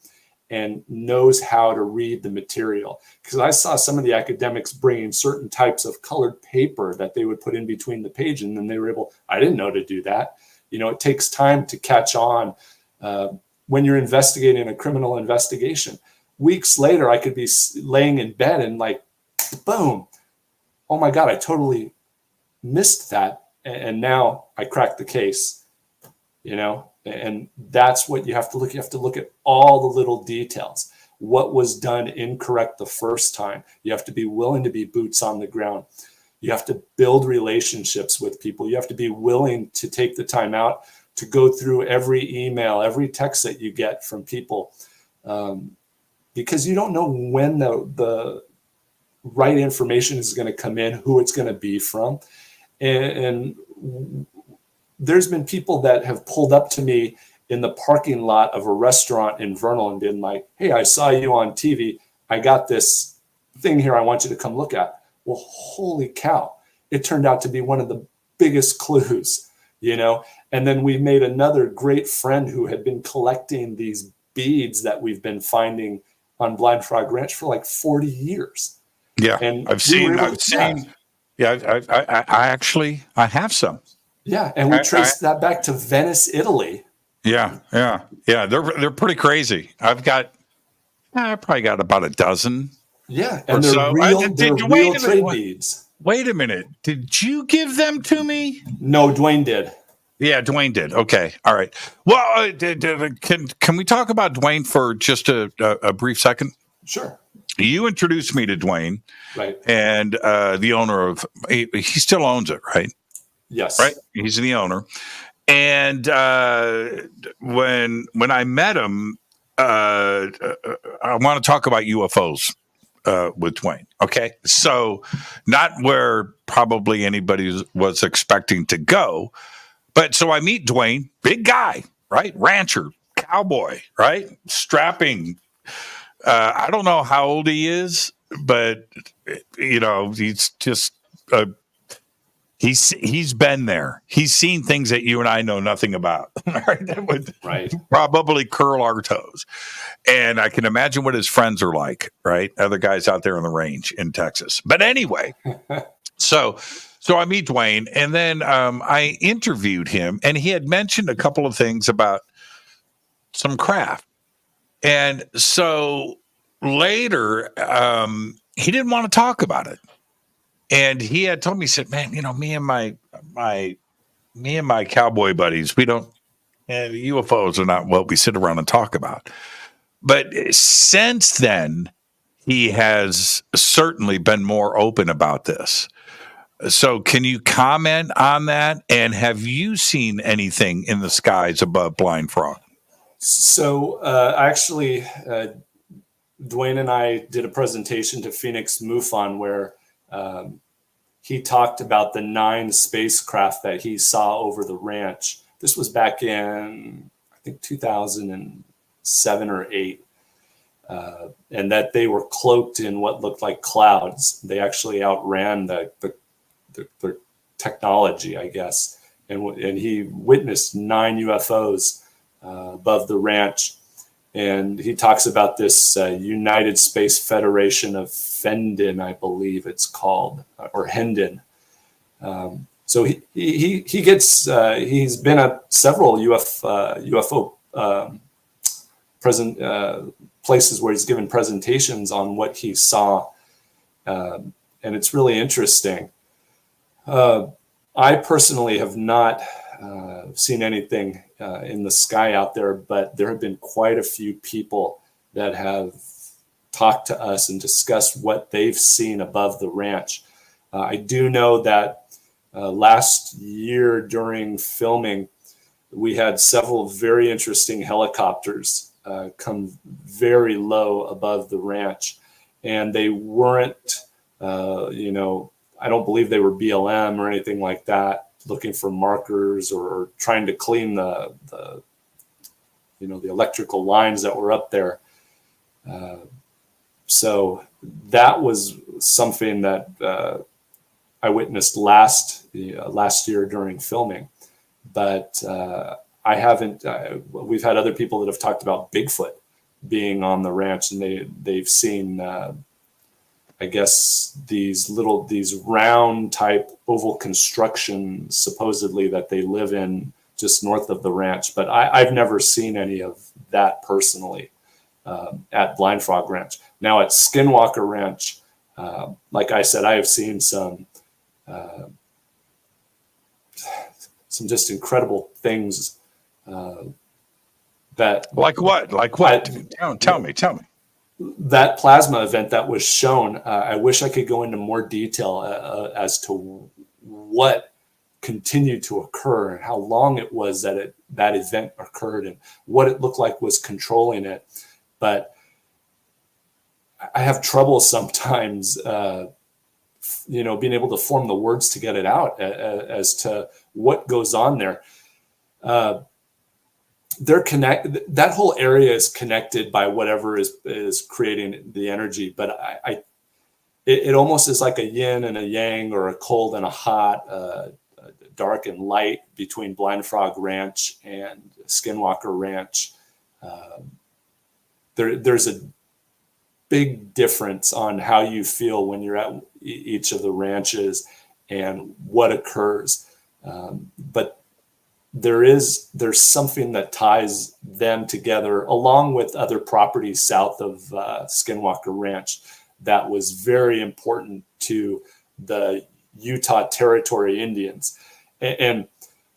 and knows how to read the material. Because I saw some of the academics bringing certain types of colored paper that they would put in between the page, and then they were able, I didn't know to do that. It takes time to catch on when you're investigating a criminal investigation. Weeks later, I could be laying in bed and like, boom, oh my God, I totally missed that. And now I cracked the case, and that's what you have to look. You have to look at all the little details. What was done incorrect the first time? You have to be willing to be boots on the ground. You have to build relationships with people. You have to be willing to take the time out to go through every email, every text that you get from people, because you don't know when the right information is going to come in, who it's going to be from. And there's been people that have pulled up to me in the parking lot of a restaurant in Vernal and been like, hey, I saw you on TV. I got this thing here I want you to come look at. Well, holy cow. It turned out to be one of the biggest clues, And then we made another great friend who had been collecting these beads that we've been finding on Blind Frog Ranch for like 40 years. Yeah, and I've seen. Yeah, I have some. Yeah, and we traced that back to Venice, Italy. Yeah. They're pretty crazy. I probably got about a dozen. Yeah, and they're real trade beads. Wait a minute. Did you give them to me? No, Dwayne did. Yeah, Dwayne did. Okay, all right. Well, can we talk about Dwayne for just a brief second? Sure. You introduced me to Dwayne, right? And the owner of he still owns it, right? Yes, right. He's the owner. And when I met him, I want to talk about UFOs with Dwayne. Okay, so not where probably anybody was expecting to go, but so I meet Dwayne, big guy, right? Rancher, cowboy, right? Strapping. I don't know how old he is, but he's just he's been there. He's seen things that you and I know nothing about. That would probably curl our toes. And I can imagine what his friends are like, right? Other guys out there on the range in Texas. But anyway, so I meet Dwayne, and then I interviewed him, and he had mentioned a couple of things about some craft. And so later, he didn't want to talk about it. And he had told me, he said, man, me and my cowboy buddies, we don't, UFOs are not what we sit around and talk about. But since then, he has certainly been more open about this. So can you comment on that? And have you seen anything in the skies above Blind Frog? So actually, Dwayne and I did a presentation to Phoenix MUFON where he talked about the 9 spacecraft that he saw over the ranch. This was back in, I think, 2007 or 8. and that they were cloaked in what looked like clouds. They actually outran the technology, I guess. And he witnessed 9 UFOs above the ranch. And he talks about this United Space Federation of Fendon, I believe it's called, or Hendon. So he gets he's been at several UFO places where he's given presentations on what he saw, and it's really interesting. I personally have not seen anything in the sky out there, but there have been quite a few people that have talked to us and discussed what they've seen above the ranch. I do know that last year during filming, we had several very interesting helicopters come very low above the ranch, and they weren't, I don't believe they were BLM or anything like that, looking for markers or trying to clean the electrical lines that were up there. So that was something that I witnessed last year during filming, but I haven't. We've had other people that have talked about Bigfoot being on the ranch, and they've seen, I guess, these round type oval constructions supposedly that they live in just north of the ranch. But I've never seen any of that personally at Blind Frog Ranch. Now at Skinwalker Ranch, like I said, I have seen some just incredible things that. Like what? Like what? Tell me. That plasma event that was shown, I wish I could go into more detail as to what continued to occur and how long it was that event occurred and what it looked like was controlling it. But I have trouble sometimes, being able to form the words to get it out as to what goes on there. That whole area is connected by whatever is creating the energy, but it almost is like a yin and a yang, or a cold and a hot, dark and light between Blind Frog Ranch and Skinwalker Ranch. There's a big difference on how you feel when you're at each of the ranches and what occurs, but there's something that ties them together, along with other properties south of Skinwalker Ranch, that was very important to the Utah Territory Indians. And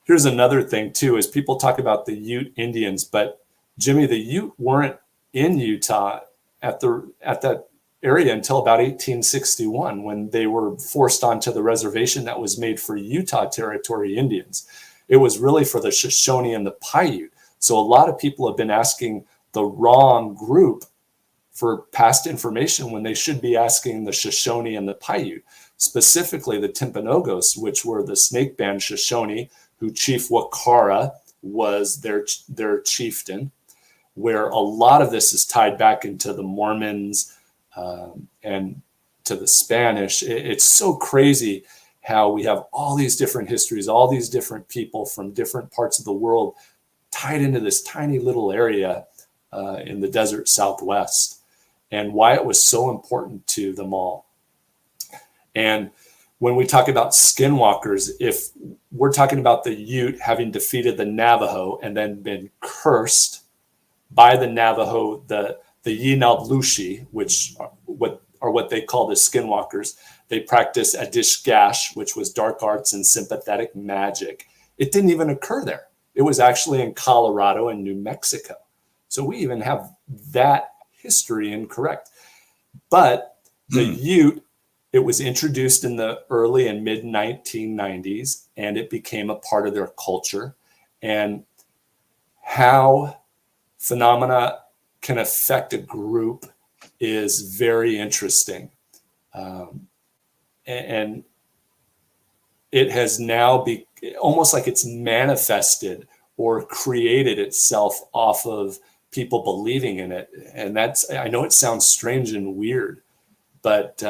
here's another thing too, is people talk about the Ute Indians, but Jimmy, the Ute weren't in Utah at that area until about 1861, when they were forced onto the reservation that was made for Utah Territory Indians. It was really for the Shoshone and the Paiute. So a lot of people have been asking the wrong group for past information when they should be asking the Shoshone and the Paiute, specifically the Timpanogos, which were the snake band Shoshone, who Chief Wakara was their chieftain, where a lot of this is tied back into the Mormons and to the Spanish. It's so crazy how we have all these different histories, all these different people from different parts of the world tied into this tiny little area in the desert Southwest, and why it was so important to them all. And when we talk about skinwalkers, if we're talking about the Ute having defeated the Navajo and then been cursed by the Navajo, the Yinalblushi, which are what they call the skinwalkers. They practice Adishgash, which was dark arts and sympathetic magic. It didn't even occur there. It was actually in Colorado and New Mexico. So we even have that history incorrect. But the Ute, it was introduced in the early and mid 1990s, and it became a part of their culture. And how phenomena can affect a group is very interesting. And it has now almost like it's manifested or created itself off of people believing in it. And I know it sounds strange and weird, but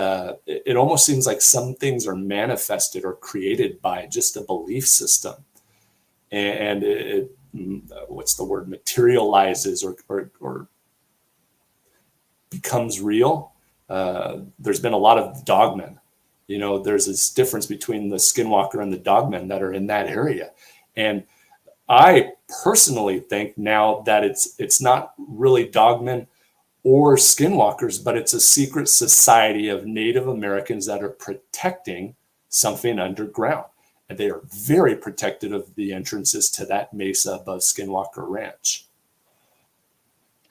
it almost seems like some things are manifested or created by just a belief system. And it what's the word, materializes or becomes real. There's been a lot of dogmen. There's this difference between the Skinwalker and the dogmen that are in that area. And I personally think now that it's not really dogmen or skinwalkers, but it's a secret society of Native Americans that are protecting something underground. And they are very protective of the entrances to that mesa above Skinwalker Ranch.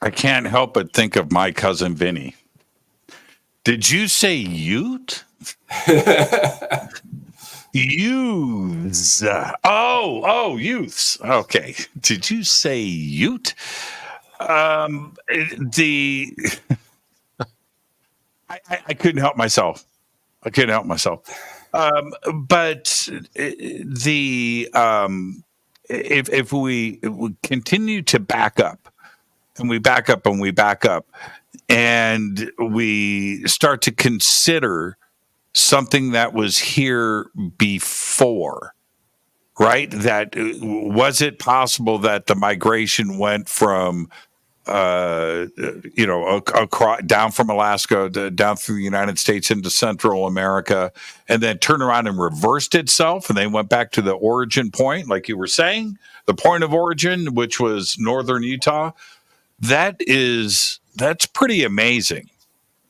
I can't help but think of my cousin Vinny. Did you say Ute? Youths. Youths. Okay. Did you say Ute? I couldn't help myself. But if we continue to back up, and we back up and we back up, and we start to consider something that was here before, right? That was it possible that the migration went from, across, down from Alaska down through the United States into Central America, and then turned around and reversed itself, and they went back to the origin point, like you were saying, the point of origin, which was northern Utah. That's pretty amazing,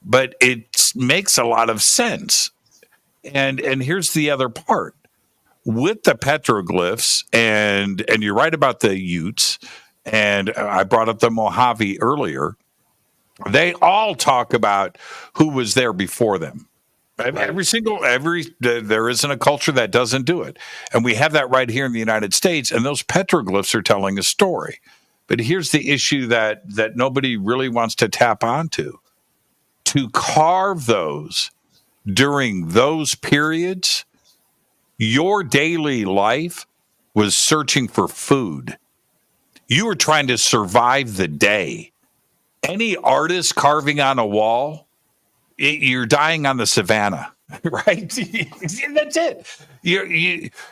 but it makes a lot of sense. And here's the other part with the petroglyphs, and you're right about the Utes, and I brought up the Mojave earlier. They all talk about who was there before them. Right. There isn't a culture that doesn't do it, and we have that right here in the United States. And those petroglyphs are telling a story. But here's the issue that nobody really wants to tap onto: to carve those during those periods, your daily life was searching for food. You were trying to survive the day. Any artist carving on a wall, you're dying on the savannah, right? That's it.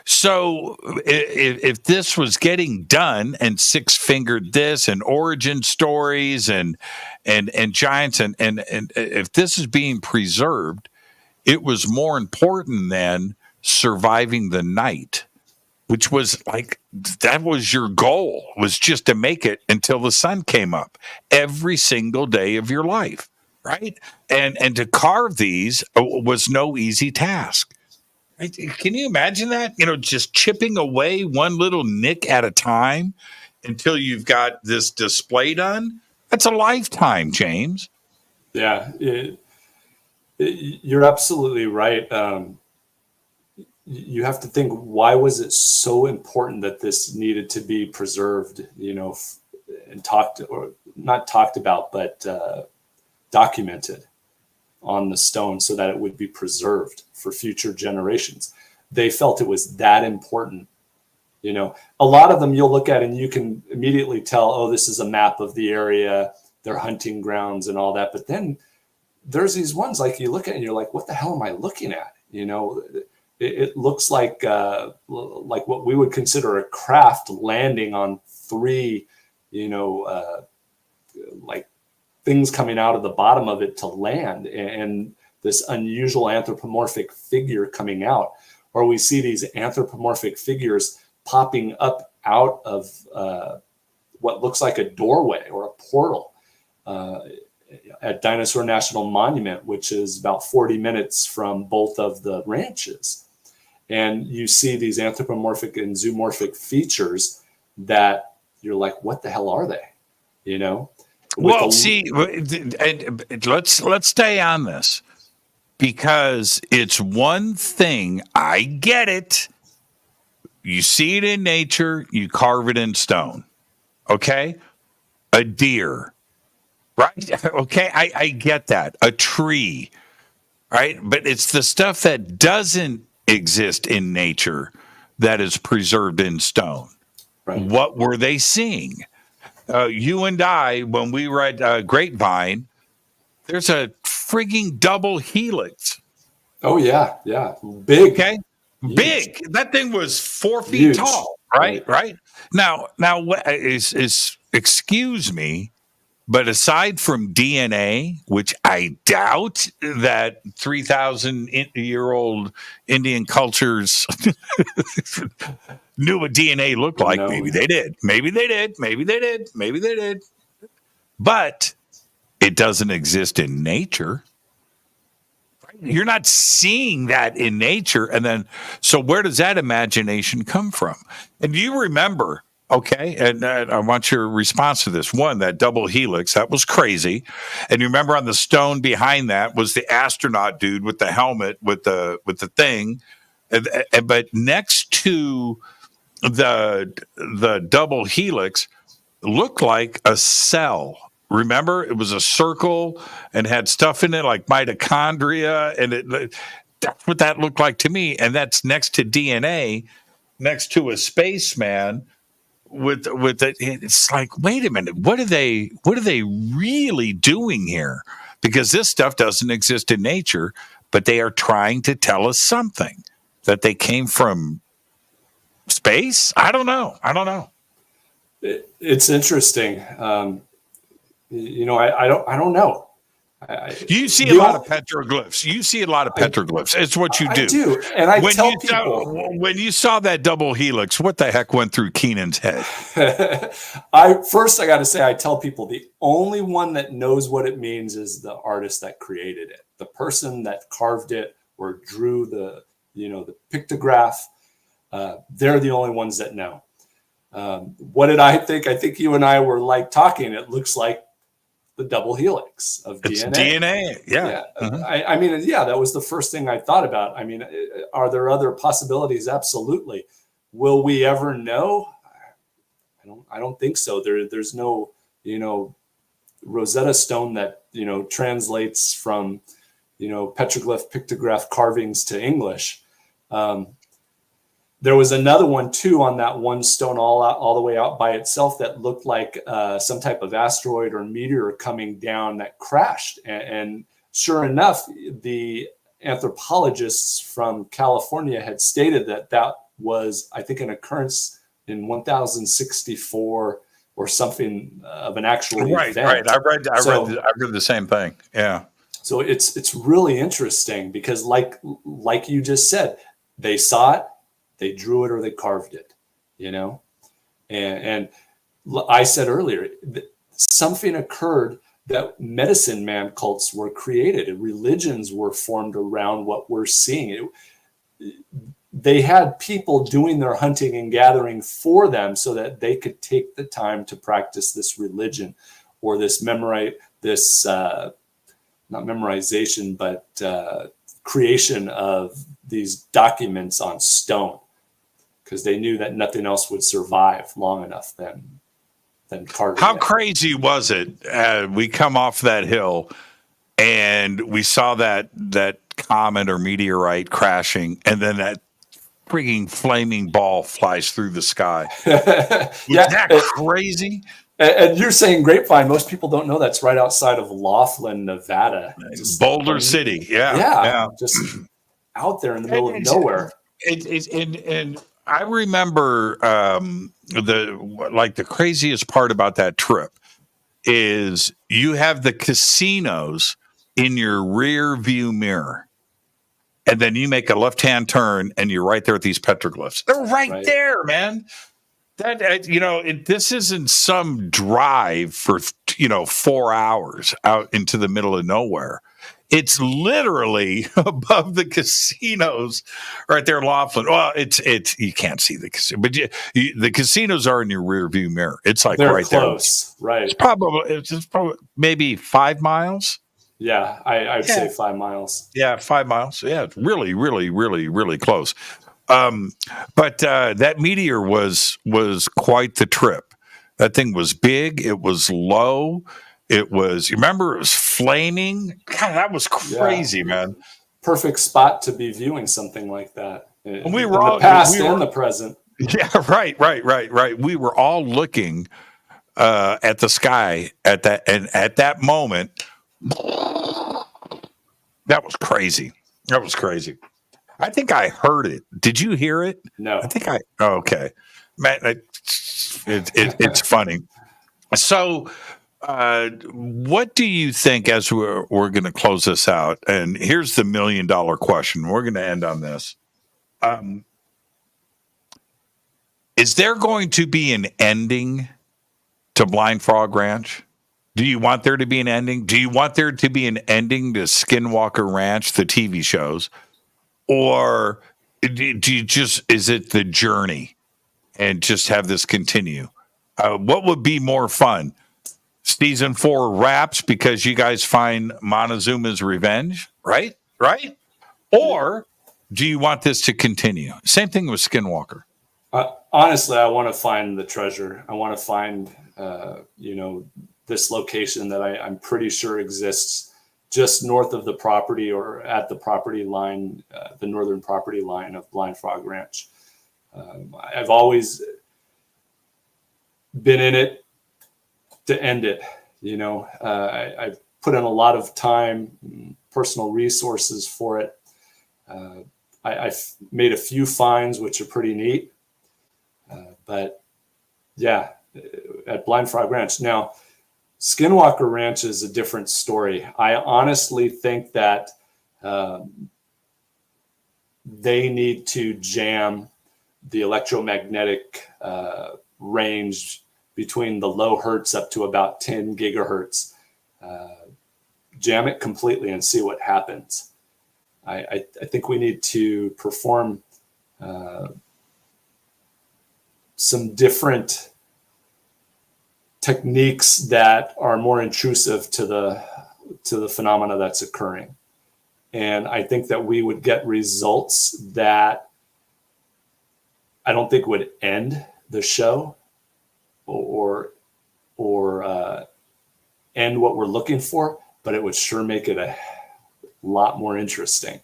So if this was getting done, and six-fingered this, and origin stories, and giants, and if this is being preserved, it was more important than surviving the night, which was that was your goal, was just to make it until the sun came up every single day of your life, right? And to carve these was no easy task. Right? Can you imagine that? Just chipping away one little nick at a time until you've got this display done. That's a lifetime, James. Yeah. You're absolutely right. You have to think, why was it so important that this needed to be preserved, and not talked about, but documented on the stone so that it would be preserved for future generations. They felt it was that important. A lot of them you'll look at and you can immediately tell, oh, this is a map of the area, their hunting grounds and all that. But then there's these ones like you look at and you're like, what the hell am I looking at? It looks like what we would consider a craft landing on three, like things coming out of the bottom of it to land, and this unusual anthropomorphic figure coming out. Or we see these anthropomorphic figures popping up out of what looks like a doorway or a portal at Dinosaur National Monument, which is about 40 minutes from both of the ranches. And you see these anthropomorphic and zoomorphic features that you're like, what the hell are they? Let's stay on this, because it's one thing. I get it. You see it in nature, you carve it in stone. Okay? A deer. Right? Okay, I get that. A tree. Right? But it's the stuff that doesn't exist in nature that is preserved in stone. Right. What were they seeing? you and I, when we were at Grapevine, there's a frigging double helix. Oh yeah, yeah, big. Okay, Huge. Big. That thing was 4 feet Huge. tall. Right. Now, what is excuse me, but aside from DNA, which I doubt that 3,000-year-old Indian cultures knew what DNA looked like. No. Maybe they did. But it doesn't exist in nature. You're not seeing that in nature. And then, so where does that imagination come from? And you remember, okay, and I want your response to this. One, that double helix, that was crazy. And you remember on the stone behind that was the astronaut dude with the helmet, with the thing. But next to the double helix looked like a cell. Remember, it was a circle and had stuff in it like mitochondria, and that's what that looked like to me. And that's next to DNA, next to a spaceman with it. It's like, wait a minute, what are they really doing here? Because this stuff doesn't exist in nature, but they are trying to tell us something, that they came from space. I don't know. It's interesting. I don't know. You see a lot of petroglyphs. It's what you do. I do, and I tell people when you saw that double helix, what the heck went through Keenan's head? I got to say, I tell people the only one that knows what it means is the artist that created it, the person that carved it or drew the pictograph. They're the only ones that know. What did I think? I think you and I were like talking. It looks like the double helix of it's DNA. DNA. Yeah. Mm-hmm. That was the first thing I thought about. I mean, are there other possibilities? Absolutely. Will we ever know? I don't think so. There's no, Rosetta Stone that, translates from, petroglyph pictograph carvings to English. There was another one too on that one stone all the way out by itself that looked like some type of asteroid or meteor coming down that crashed. And sure enough, the anthropologists from California had stated that was, I think, an occurrence in 1064 or something of an actual event. Right. I read the same thing. Yeah. So it's really interesting because like you just said, they saw it. They drew it or they carved it, and I said earlier, something occurred that medicine man cults were created and religions were formed around what we're seeing. They had people doing their hunting and gathering for them so that they could take the time to practice this religion or this not memorization, but creation of these documents on stone. Because they knew that nothing else would survive long enough than carving. How crazy was it? We come off that hill, and we saw that comet or meteorite crashing, and then that freaking flaming ball flies through the sky. Was that crazy? And you're saying Grapevine. Most people don't know that's right outside of Laughlin, Nevada. Boulder City. Yeah. Just out there in the middle of nowhere. And I remember the craziest part about that trip is you have the casinos in your rear view mirror, and then you make a left-hand turn and you're right there with these petroglyphs. They're right there, man. That this isn't some drive for 4 hours out into the middle of nowhere. It's literally above the casinos right there in Laughlin. Well, it's you can't see the casino, but the casinos are in your rear view mirror. It's like they're right close, there. Right. It's probably maybe 5 miles. Yeah, I'd say 5 miles. Yeah, 5 miles. Yeah, it's really, really, really, really close. But that meteor was quite the trip. That thing was big. It was low. It was, you remember, it was flaming. God, that was crazy, man. Perfect spot to be viewing something like that. We were in the past and the present. Yeah, right. We were all looking at the sky at that moment. That was crazy. That was crazy. I think I heard it. Did you hear it? No. I think okay. Man, it's funny. So, what do you think as we're going to close this out? And here's the $1 million question. We're going to end on this. Is there going to be an ending to Blind Frog Ranch? Do you want there to be an ending? Do you want there to be an ending to Skinwalker Ranch, the TV shows? Or do you is it the journey and just have this continue? What would be more fun? Season 4 wraps because you guys find Montezuma's revenge, right? Right? Or do you want this to continue? Same thing with Skinwalker. Honestly, I want to find the treasure. I want to find, this location that I'm pretty sure exists just north of the property or at the property line, the northern property line of Blind Frog Ranch. I've always been in it to end it. I've put in a lot of time, personal resources for it. I've made a few finds, which are pretty neat. But yeah, at Blind Frog Ranch. Now, Skinwalker Ranch is a different story. I honestly think that they need to jam the electromagnetic range between the low hertz up to about 10 gigahertz. Jam it completely and see what happens. I think we need to perform some different techniques that are more intrusive to the phenomena that's occurring. And I think that we would get results that I don't think would end the show or end what we're looking for, but it would sure make it a lot more interesting.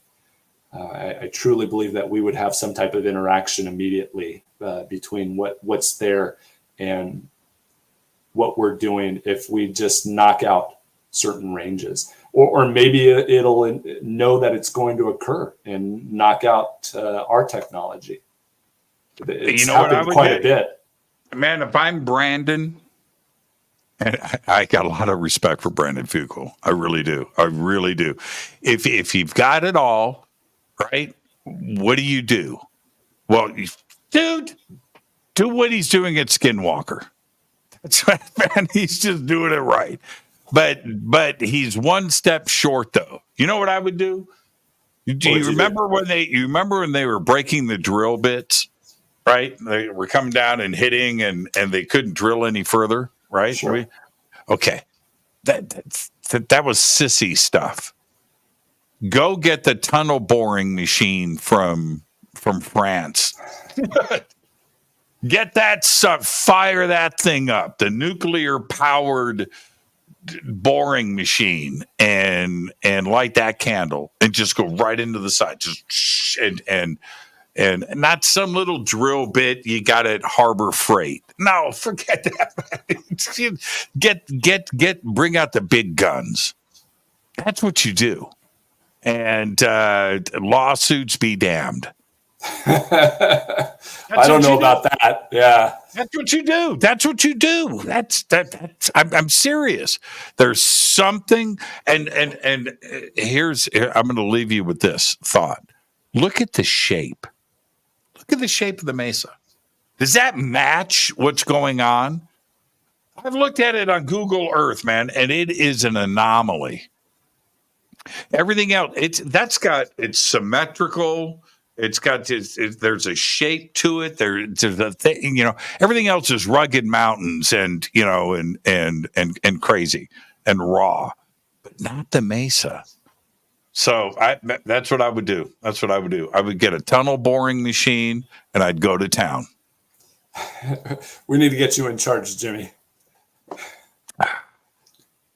I truly believe that we would have some type of interaction immediately between what's there and what we're doing if we just knock out certain ranges, or maybe it'll know that it's going to occur and knock out our technology. It's happened quite a bit. Man, if I'm Brandon, and I got a lot of respect for Brandon Fuqua. I really do. I really do. If you've got it all, right, what do you do? Well, dude, do what he's doing at Skinwalker. That's right, man. He's just doing it right. But he's one step short, though. You know what I would do? Do you remember when they were breaking the drill bits? Right? They were coming down and hitting, and they couldn't drill any further. Right? Sure. Okay. That was sissy stuff. Go get the tunnel boring machine from France. Get that stuff, fire that thing up, the nuclear powered boring machine, and light that candle and just go right into the side. Just and not some little drill bit you got at Harbor Freight. No, forget that. Bring out the big guns. That's what you do. And lawsuits be damned. I don't know about that. Yeah, that's what you do. That's what you do. That's. I'm serious. There's something, and here's. I'm going to leave you with this thought. Look at the shape. Look at the shape of the Mesa. Does that match what's going on? I've looked at it on Google Earth, man, and it is an anomaly. Everything else, it's symmetrical. It's got there's a shape to it. There's a thing, everything else is rugged mountains and crazy and raw, but not the Mesa. So that's what I would do. That's what I would do. I would get a tunnel boring machine and I'd go to town. We need to get you in charge, Jimmy.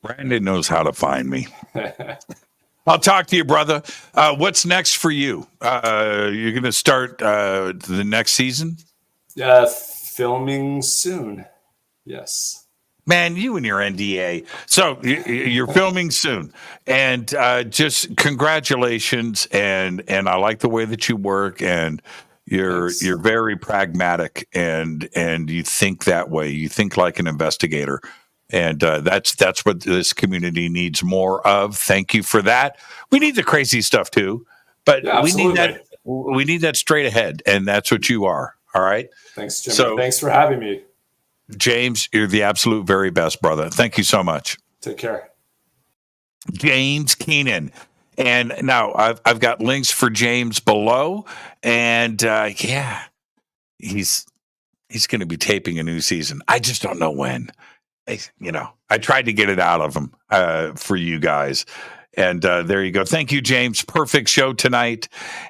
Brandon knows how to find me. I'll talk to you, brother. What's next for you? You're going to start the next season? Filming soon. Yes. Man, you and your NDA. So you're filming soon, and just congratulations. And I like the way that you work, and you're very pragmatic, and you think that way. You think like an investigator, and that's what this community needs more of. Thank you for that. We need the crazy stuff too, but we need that. We need that straight ahead, and that's what you are. All right. Thanks, Jimmy. So, thanks for having me. James, you're the absolute very best, brother. Thank you so much. Take care. James Keenan. And now I've got links for James below. And he's going to be taping a new season. I just don't know when. I tried to get it out of him for you guys. And there you go. Thank you, James. Perfect show tonight.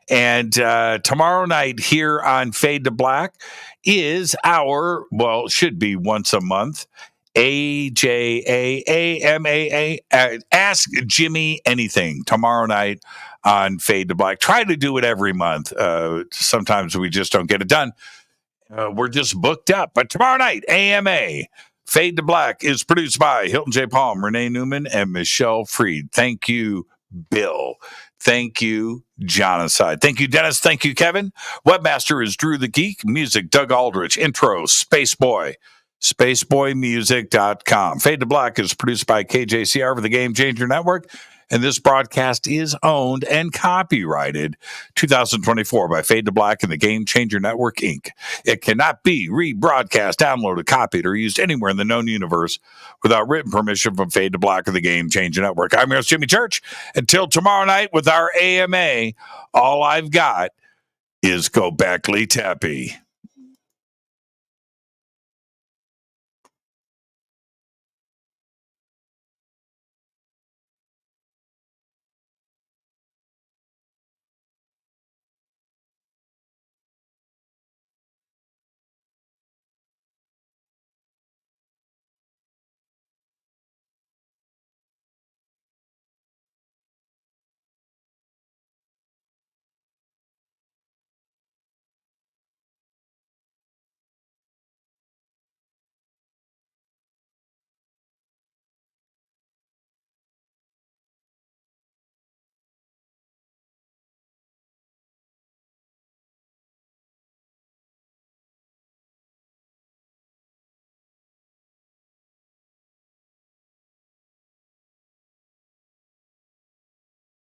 And tomorrow night here on Fade to Black is should be once a month, AJAAMAA. Ask Jimmy Anything tomorrow night on Fade to Black. Try to do it every month. Sometimes we just don't get it done. We're just booked up. But tomorrow night, AMA. Fade to Black is produced by Hilton J. Palm, Renee Newman, and Michelle Freed. Thank you, Bill. Thank you, Jonathan. Thank you, Dennis. Thank you, Kevin. Webmaster is Drew the Geek. Music, Doug Aldrich. Intro, Spaceboy. SpaceboyMusic.com. Fade to Black is produced by KJCR for the Game Changer Network. And this broadcast is owned and copyrighted 2024 by Fade to Black and the Game Changer Network, Inc. It cannot be rebroadcast, downloaded, copied, or used anywhere in the known universe without written permission from Fade to Black and the Game Changer Network. I'm your host, Jimmy Church. Until tomorrow night with our AMA, all I've got is Gobekli Tepe.